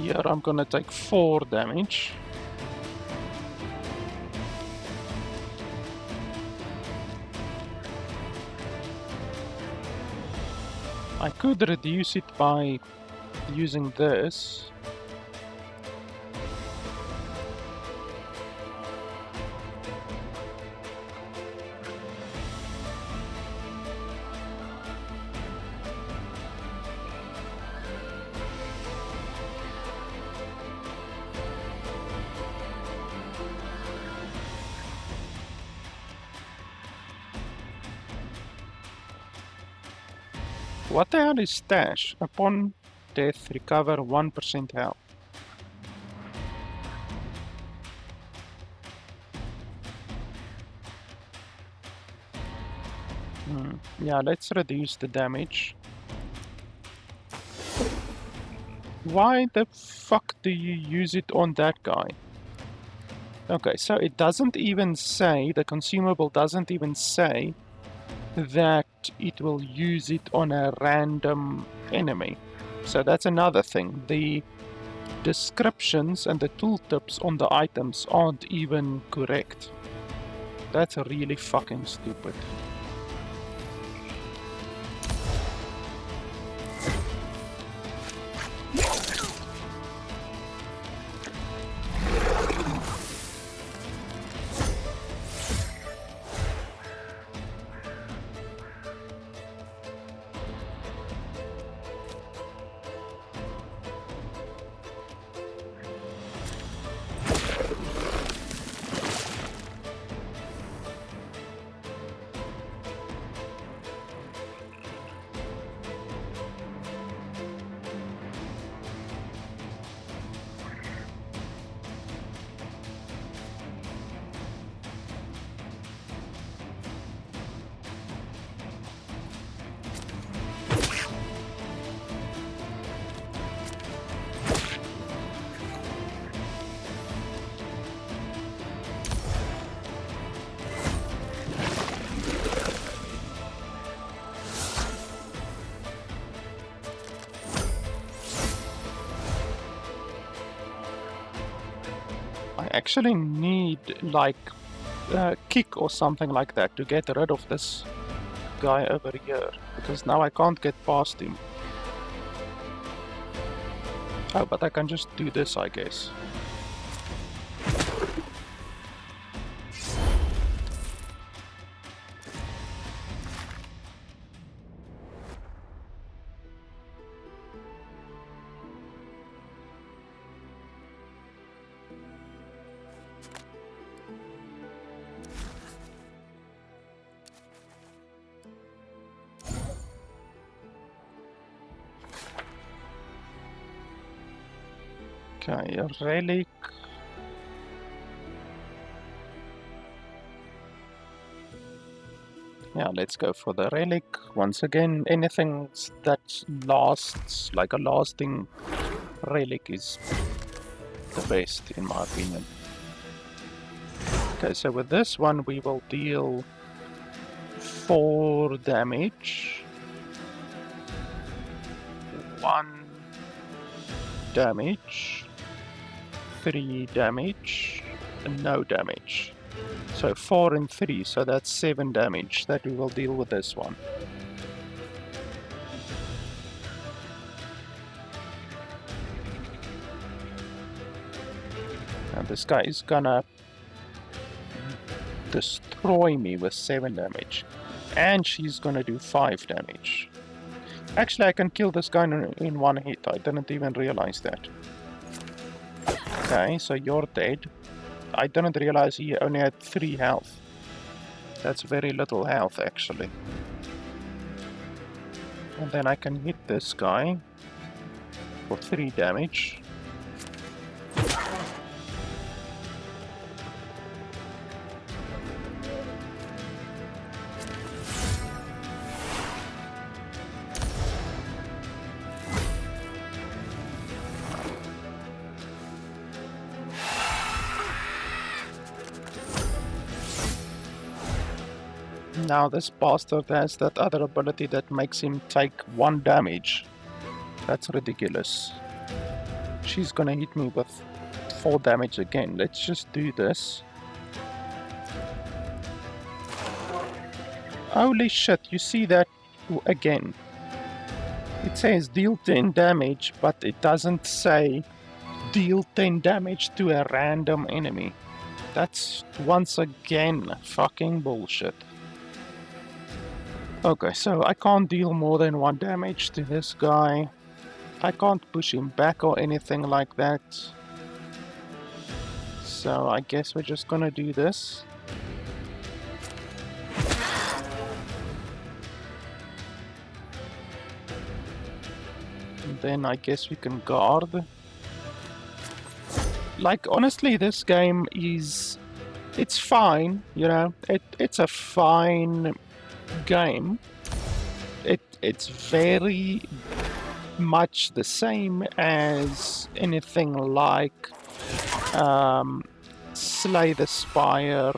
S1: Here I'm gonna take 4 damage. I could reduce it by using this. What the hell is stash? Upon death, recover 1% health. Yeah, let's reduce the damage. Why the fuck do you use it on that guy? Okay, so it doesn't even say, the consumable doesn't even say that it will use it on a random enemy. So that's another thing. The descriptions and the tooltips on the items aren't even correct. That's really fucking stupid. I actually need like a kick or something like that to get rid of this guy over here, because now I can't get past him. Oh, but I can just do this, I guess. Okay, a relic. Yeah, let's go for the relic. Once again, anything that lasts, like a lasting relic, is the best in my opinion. Okay, so with this one we will deal 4 damage. 1 damage. 3 damage. And no damage. So 4 and 3, so that's 7 damage that we will deal with this one. And this guy is gonna destroy me with 7 damage. And she's gonna do 5 damage. Actually, I can kill this guy in 1 hit. I didn't even realize that. Okay, so you're dead. I didn't realize he only had 3 health. That's very little health, actually. And then I can hit this guy for 3 damage. Now this bastard has that other ability that makes him take 1 damage. That's ridiculous. she's gonna hit me with 4 damage again. Let's just do this. Holy shit, you see that again. It says deal 10 damage, but it doesn't say deal 10 damage to a random enemy. That's once again fucking bullshit. Okay, so I can't deal more than 1 damage to this guy. I can't push him back or anything like that. So I guess we're just gonna do this. And then I guess we can guard. Like, honestly, this game is... it's fine, you know? It's a fine game. It's very much the same as anything like Slay the Spire,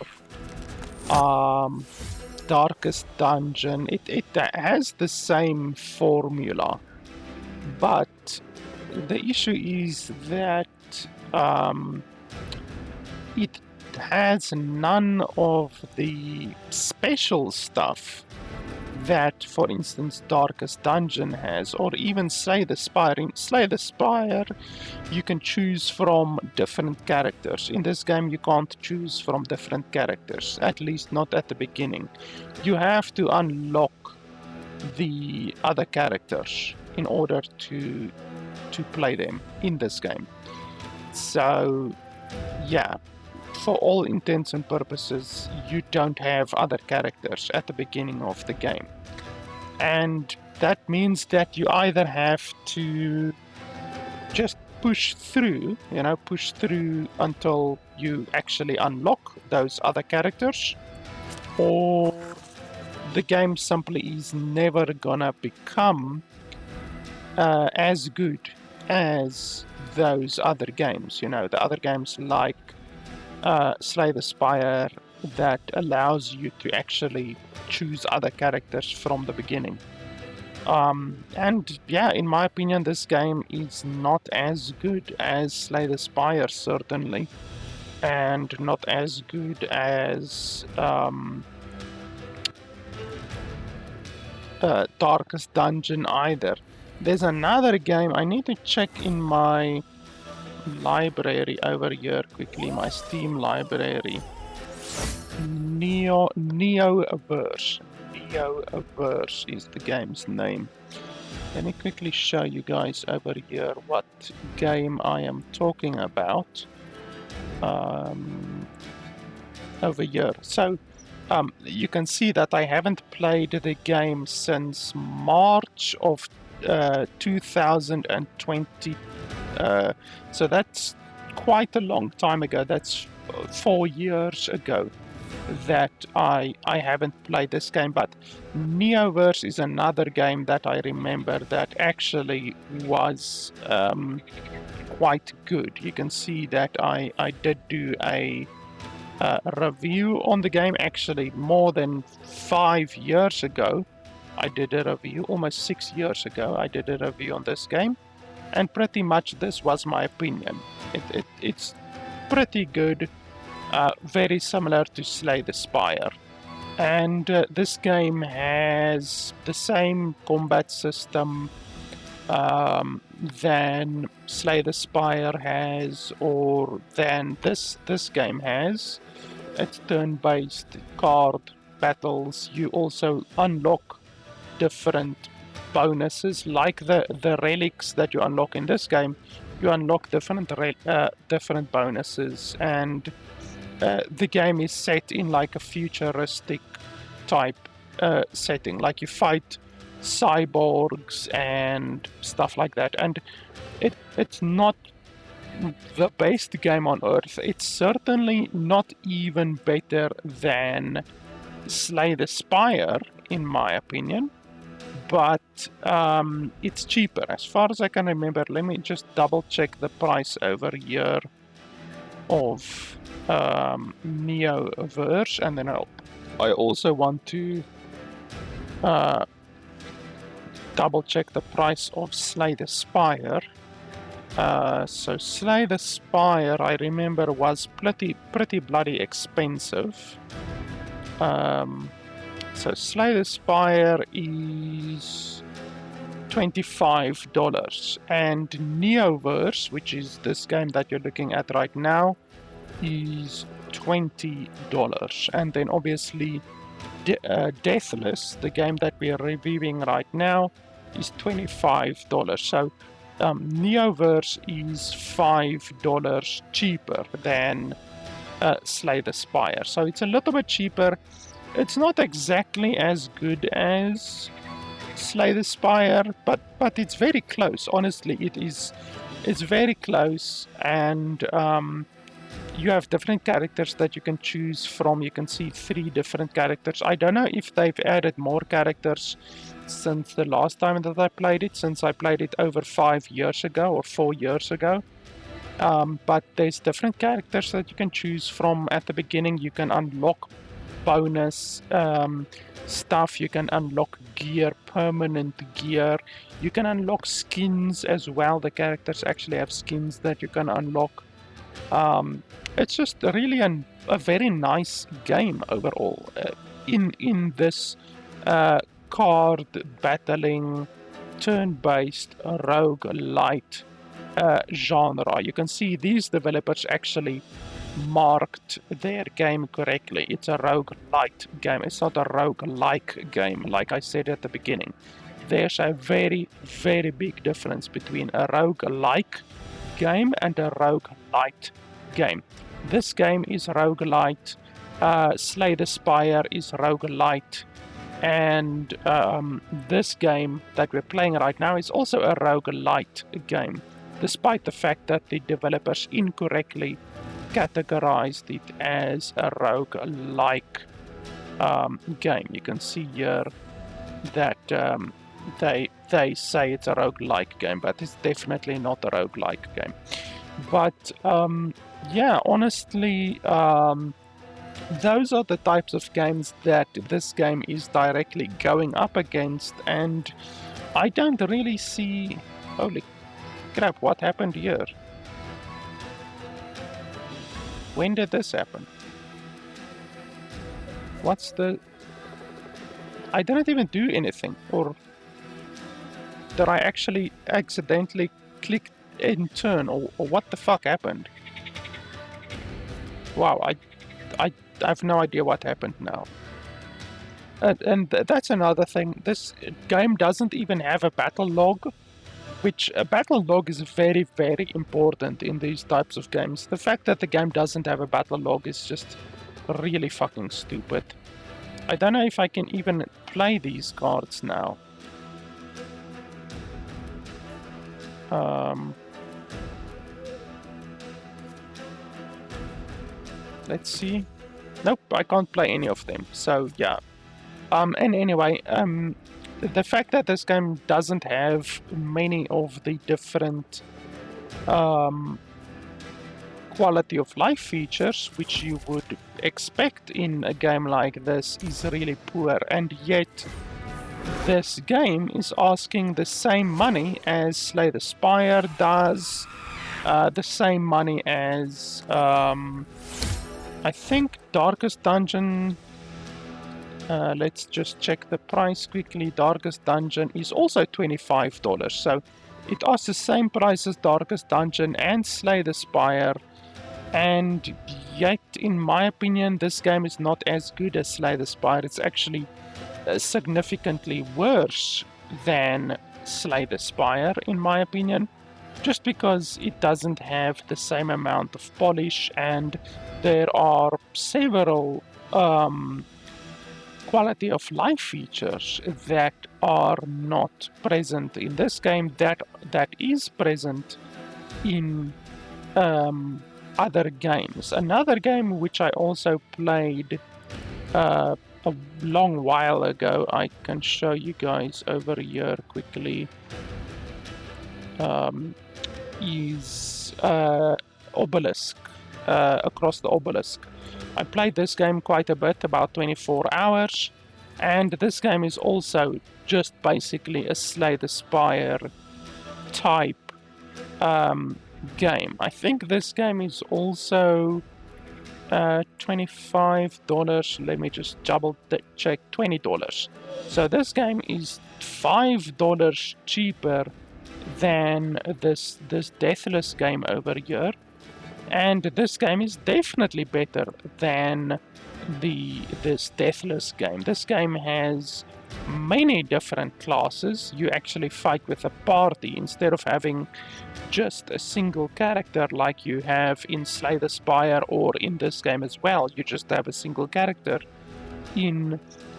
S1: Darkest Dungeon. It has the same formula, but the issue is that it has none of the special stuff that, for instance, Darkest Dungeon has, or even Slay the Spire. In Slay the Spire, you can choose from different characters. In this game, you can't choose from different characters, at least not at the beginning. You have to unlock the other characters in order to play them in this game. So, yeah, for all intents and purposes, you don't have other characters at the beginning of the game. And that means that you either have to just push through, you know, push through until you actually unlock those other characters, or the game simply is never gonna become as good as those other games, you know, the other games like Slay the Spire that allows you to actually choose other characters from the beginning. And yeah, in my opinion, this game is not as good as Slay the Spire, certainly, and not as good as Darkest Dungeon either. There's another game, I need to check in my library over here quickly, my Steam library. Neoverse. Neoverse is the game's name. Let me quickly show you guys over here what game I am talking about. Over here. So you can see that I haven't played the game since March of 2020. So that's quite a long time ago. That's 4 years ago that I haven't played this game. But Neoverse is another game that I remember that actually was quite good. You can see that I did do a review on the game actually more than 5 years ago. I did a review, almost 6 years ago I did a review on this game, and pretty much this was my opinion. It's pretty good, very similar to Slay the Spire. And this game has the same combat system than Slay the Spire has, or than this game has. It's turn-based card battles. You also unlock different bonuses, like the relics that you unlock in this game. You unlock different bonuses, and the game is set in like a futuristic type setting. Like you fight cyborgs and stuff like that, and it's not the best game on earth. It's certainly not even better than Slay the Spire, in my opinion, but it's cheaper as far as I can remember. Let me just double check the price over here of Neoverse, and then I also want to double check the price of Slay the Spire. So Slay the Spire, I remember, was pretty bloody expensive. So Slay the Spire is $25, and Neoverse, which is this game that you're looking at right now, is $20. And then obviously Deathless, the game that we are reviewing right now, is $25. So Neoverse is $5 cheaper than Slay the Spire. So it's a little bit cheaper. It's not exactly as good as Slay the Spire, but it's very close. Honestly, it's very close, and you have different characters that you can choose from. You can see 3 different characters. I don't know if they've added more characters since the last time that I played it, since I played it over 5 years ago or 4 years ago. But there's different characters that you can choose from. At the beginning, you can unlock bonus stuff, you can unlock gear, permanent gear, you can unlock skins as well. The characters actually have skins that you can unlock. It's just really a very nice game overall in this card battling turn-based roguelite genre. You can see these developers actually marked their game correctly. It's a roguelite game. It's not a roguelike game, like I said at the beginning. There's a very, very big difference between a roguelike game and a roguelite game. This game is roguelite. Slay the Spire is roguelite. And this game that we're playing right now is also a roguelite game, despite the fact that the developers incorrectly categorized it as a roguelike game. You can see here that they say it's a roguelike game, but it's definitely not a roguelike game. But yeah, honestly, those are the types of games that this game is directly going up against, and I don't really see... Holy crap, what happened here? When did this happen? What's the... I didn't even do anything, or did I actually accidentally click in turn, or what the fuck happened? Wow, I have no idea what happened now. And that's another thing, this game doesn't even have a battle log, which a battle log is very, very important in these types of games. The fact that the game doesn't have a battle log is just really fucking stupid. I don't know if I can even play these cards now. Let's see. Nope, I can't play any of them. So yeah. And anyway, the fact that this game doesn't have many of the different quality of life features which you would expect in a game like this is really poor, and yet this game is asking the same money as Slay the Spire does, the same money as I think Darkest Dungeon. Let's just check the price quickly. Darkest Dungeon is also $25, so it asks the same price as Darkest Dungeon and Slay the Spire, and yet, in my opinion, this game is not as good as Slay the Spire. It's actually significantly worse than Slay the Spire, in my opinion, just because it doesn't have the same amount of polish, and there are several quality of life features that are not present in this game that is present in other games. Another game which I also played a long while ago, I can show you guys over here quickly, is Obelisk, Across the Obelisk. I played this game quite a bit, about 24 hours, and this game is also just basically a Slay the Spire type game. I think this game is also $25. Let me just double check. $20. So this game is $5 cheaper than this Deathless game over here, and this game is definitely better than this Deathless game. This game has many different classes. You actually fight with a party instead of having just a single character like you have in Slay the Spire, or in this game as well. You just have a single character. In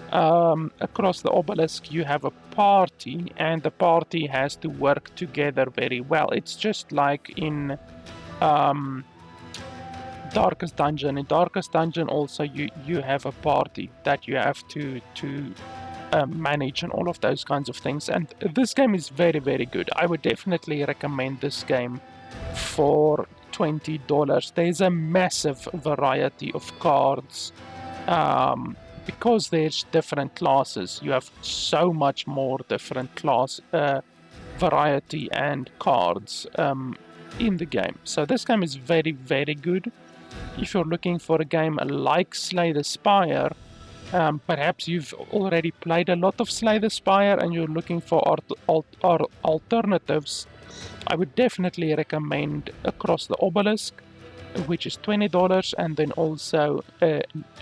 S1: Across the Obelisk, you have a party, and the party has to work together very well. It's just like in Darkest Dungeon. In Darkest Dungeon also you have a party that you have to manage and all of those kinds of things. And this game is very, very good. I would definitely recommend this game for $20. There's a massive variety of cards. Because there's different classes, you have so much more different class variety and cards in the game. So this game is very, very good. If you're looking for a game like Slay the Spire, perhaps you've already played a lot of Slay the Spire and you're looking for alternatives, I would definitely recommend Across the Obelisk, which is $20, and then also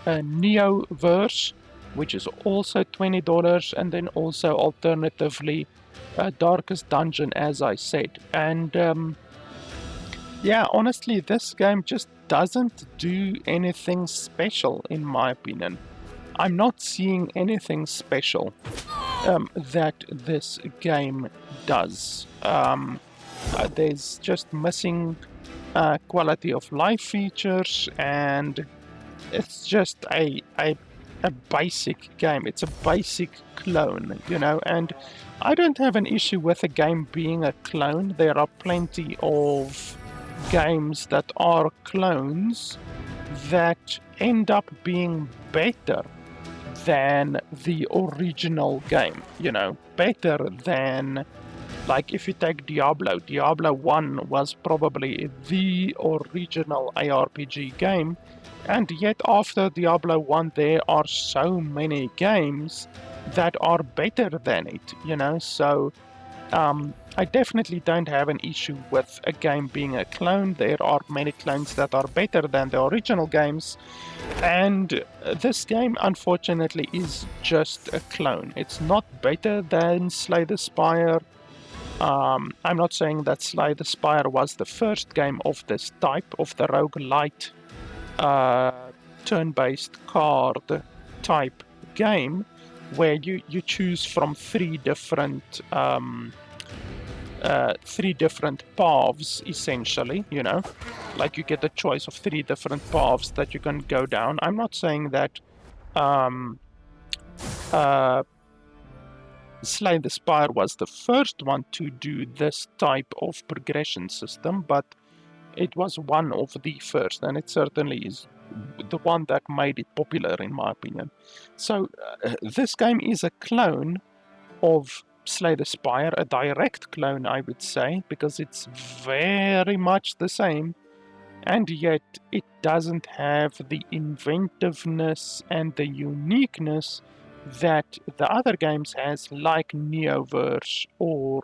S1: Neoverse, which is also $20, and then also alternatively Darkest Dungeon, as I said. And yeah, honestly, this game just doesn't do anything special, in my opinion. I'm not seeing anything special that this game does. There's just missing quality of life features, and it's just a basic game. It's a basic clone, you know, and I don't have an issue with a game being a clone. There are plenty of games that are clones that end up being better than the original game, you know, better than, like, if you take Diablo 1 was probably the original ARPG game, and yet after Diablo 1 there are so many games that are better than it, you know. So I definitely don't have an issue with a game being a clone. There are many clones that are better than the original games, and this game unfortunately is just a clone. It's not better than Slay the Spire. I'm not saying that Slay the Spire was the first game of this type, of the roguelite turn-based card type game, where you choose from three different paths, essentially, you know, like you get a choice of three different paths that you can go down. I'm not saying that Slay the Spire was the first one to do this type of progression system, but it was one of the first, and it certainly is the one that made it popular, in my opinion. So this game is a clone of Slay the Spire, a direct clone, I would say, because it's very much the same, and yet it doesn't have the inventiveness and the uniqueness that the other games has, like Neoverse or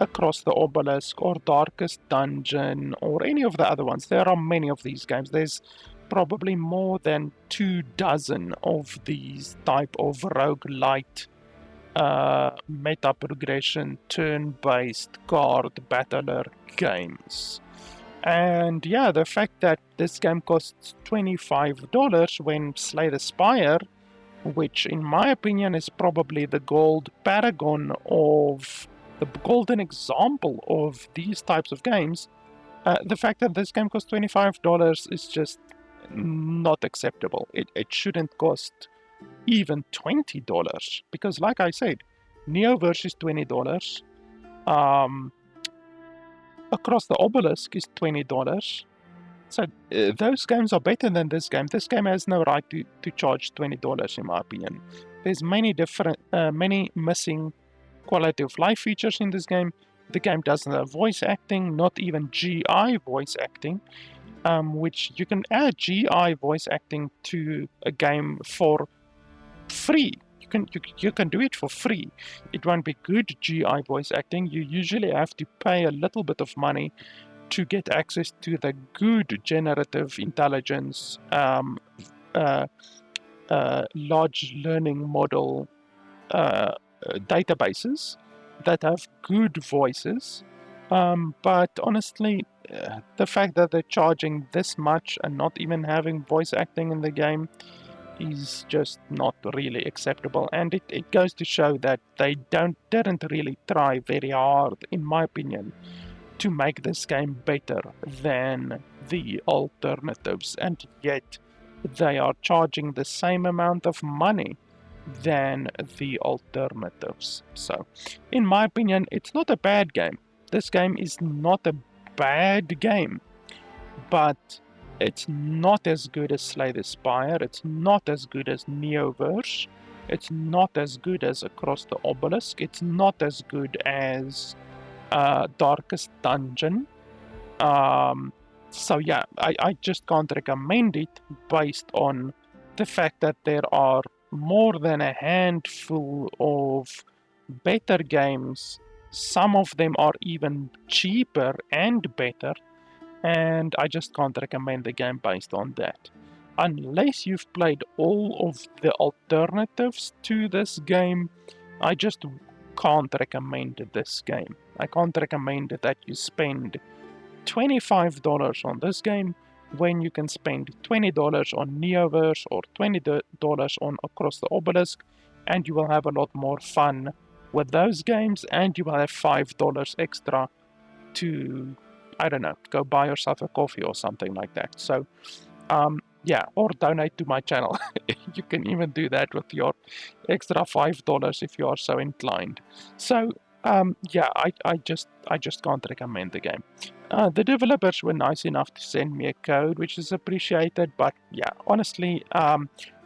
S1: Across the Obelisk or Darkest Dungeon or any of the other ones. There are many of these games. There's probably more than 24 of these type of roguelite meta progression turn-based card battler games. And yeah, the fact that this game costs $25 when Slay the Spire, which in my opinion is probably the gold paragon of the golden example of these types of games, the fact that this game costs $25 is just not acceptable. It shouldn't cost even $20, because like I said, Neoverse is $20, Across the Obelisk is $20. So those games are better than this game. This game has no right to charge $20, in my opinion. There's many missing quality of life features in this game. The game doesn't have voice acting, not even GI voice acting, which you can add GI voice acting to a game for free. You can do it for free. It won't be good GI voice acting. You usually have to pay a little bit of money to get access to the good generative intelligence large learning model databases that have good voices. But honestly, the fact that they're charging this much and not even having voice acting in the game is just not really acceptable, and it goes to show that they didn't really try very hard, in my opinion, to make this game better than the alternatives, and yet they are charging the same amount of money than the alternatives. So, in my opinion, it's not a bad game. This game is not a bad game, but it's not as good as Slay the Spire, it's not as good as Neoverse, it's not as good as Across the Obelisk, it's not as good as Darkest Dungeon. So yeah, I just can't recommend it based on the fact that there are more than a handful of better games. Some of them are even cheaper and better, and I just can't recommend the game based on that. Unless you've played all of the alternatives to this game, I just can't recommend this game. I can't recommend that you spend $25 on this game when you can spend $20 on Neoverse or $20 on Across the Obelisk, and you will have a lot more fun with those games, and you will have $5 extra to, I don't know, go buy yourself a coffee or something like that. So, yeah, or donate to my channel. You can even do that with your extra $5 if you are so inclined. So, yeah, I just can't recommend the game. The developers were nice enough to send me a code, which is appreciated, but yeah, honestly,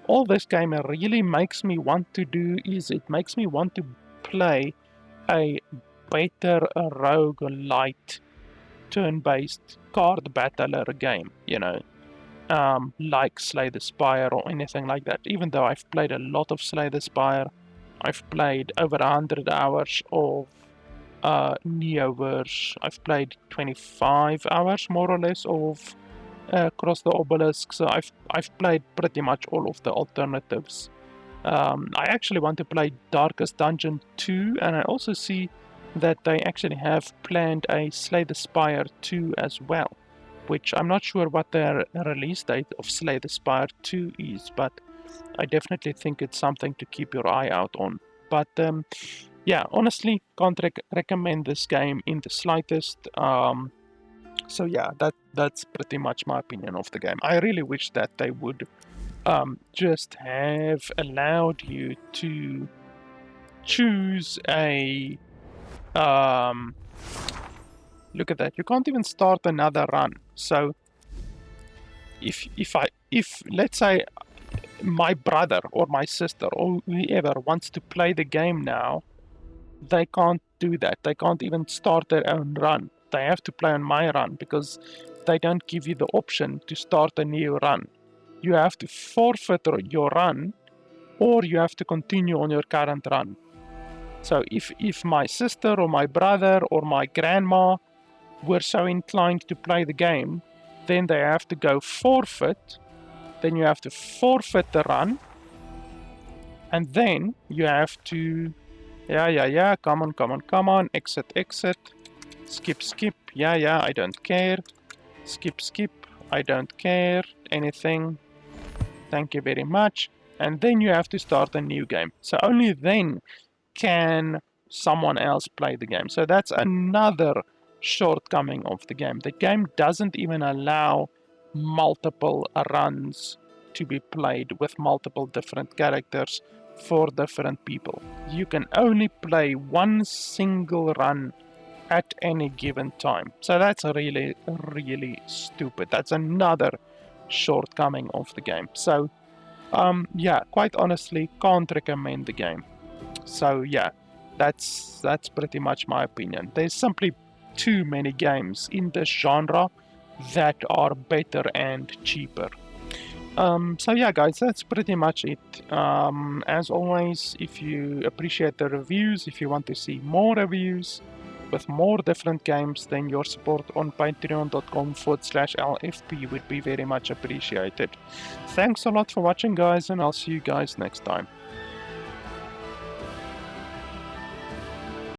S1: all this game really makes me want to do is it makes me want to play a better roguelite turn-based card battler game, you know, like Slay the Spire or anything like that. Even though I've played a lot of Slay the Spire, I've played over 100 hours of Neoverse. I've played 25 hours more or less of Across the Obelisk, so I've played pretty much all of the alternatives. I actually want to play Darkest Dungeon 2, and I also see that they actually have planned a Slay the Spire 2 as well, which I'm not sure what the release date of Slay the Spire 2 is, but I definitely think it's something to keep your eye out on. But yeah, honestly, can't recommend this game in the slightest. So yeah, that's pretty much my opinion of the game. I really wish that they would just have allowed you to choose a look at that, you can't even start another run. So if let's say my brother or my sister or whoever wants to play the game now, they can't do that. They can't even start their own run. They have to play on my run because they don't give you the option to start a new run. You have to forfeit your run, or you have to continue on your current run. So if my sister or my brother or my grandma were so inclined to play the game, then they have to go forfeit. Then you have to forfeit the run, and then you have to come on, exit, skip, I don't care, skip, I don't care, anything, thank you very much, and then you have to start a new game. So only then can someone else play the game. So that's another shortcoming of the game. The game doesn't even allow multiple runs to be played with multiple different characters for different people. You can only play one single run at any given time. So that's really, really stupid. That's another shortcoming of the game. So, yeah, quite honestly, can't recommend the game. So, yeah, That's pretty much my opinion. There's simply too many games in this genre that are better and cheaper. So yeah, guys, that's pretty much it. As always, if you appreciate the reviews, if you want to see more reviews with more different games, then your support on patreon.com/LFP would be very much appreciated. Thanks a lot for watching, guys, and I'll see you guys next time.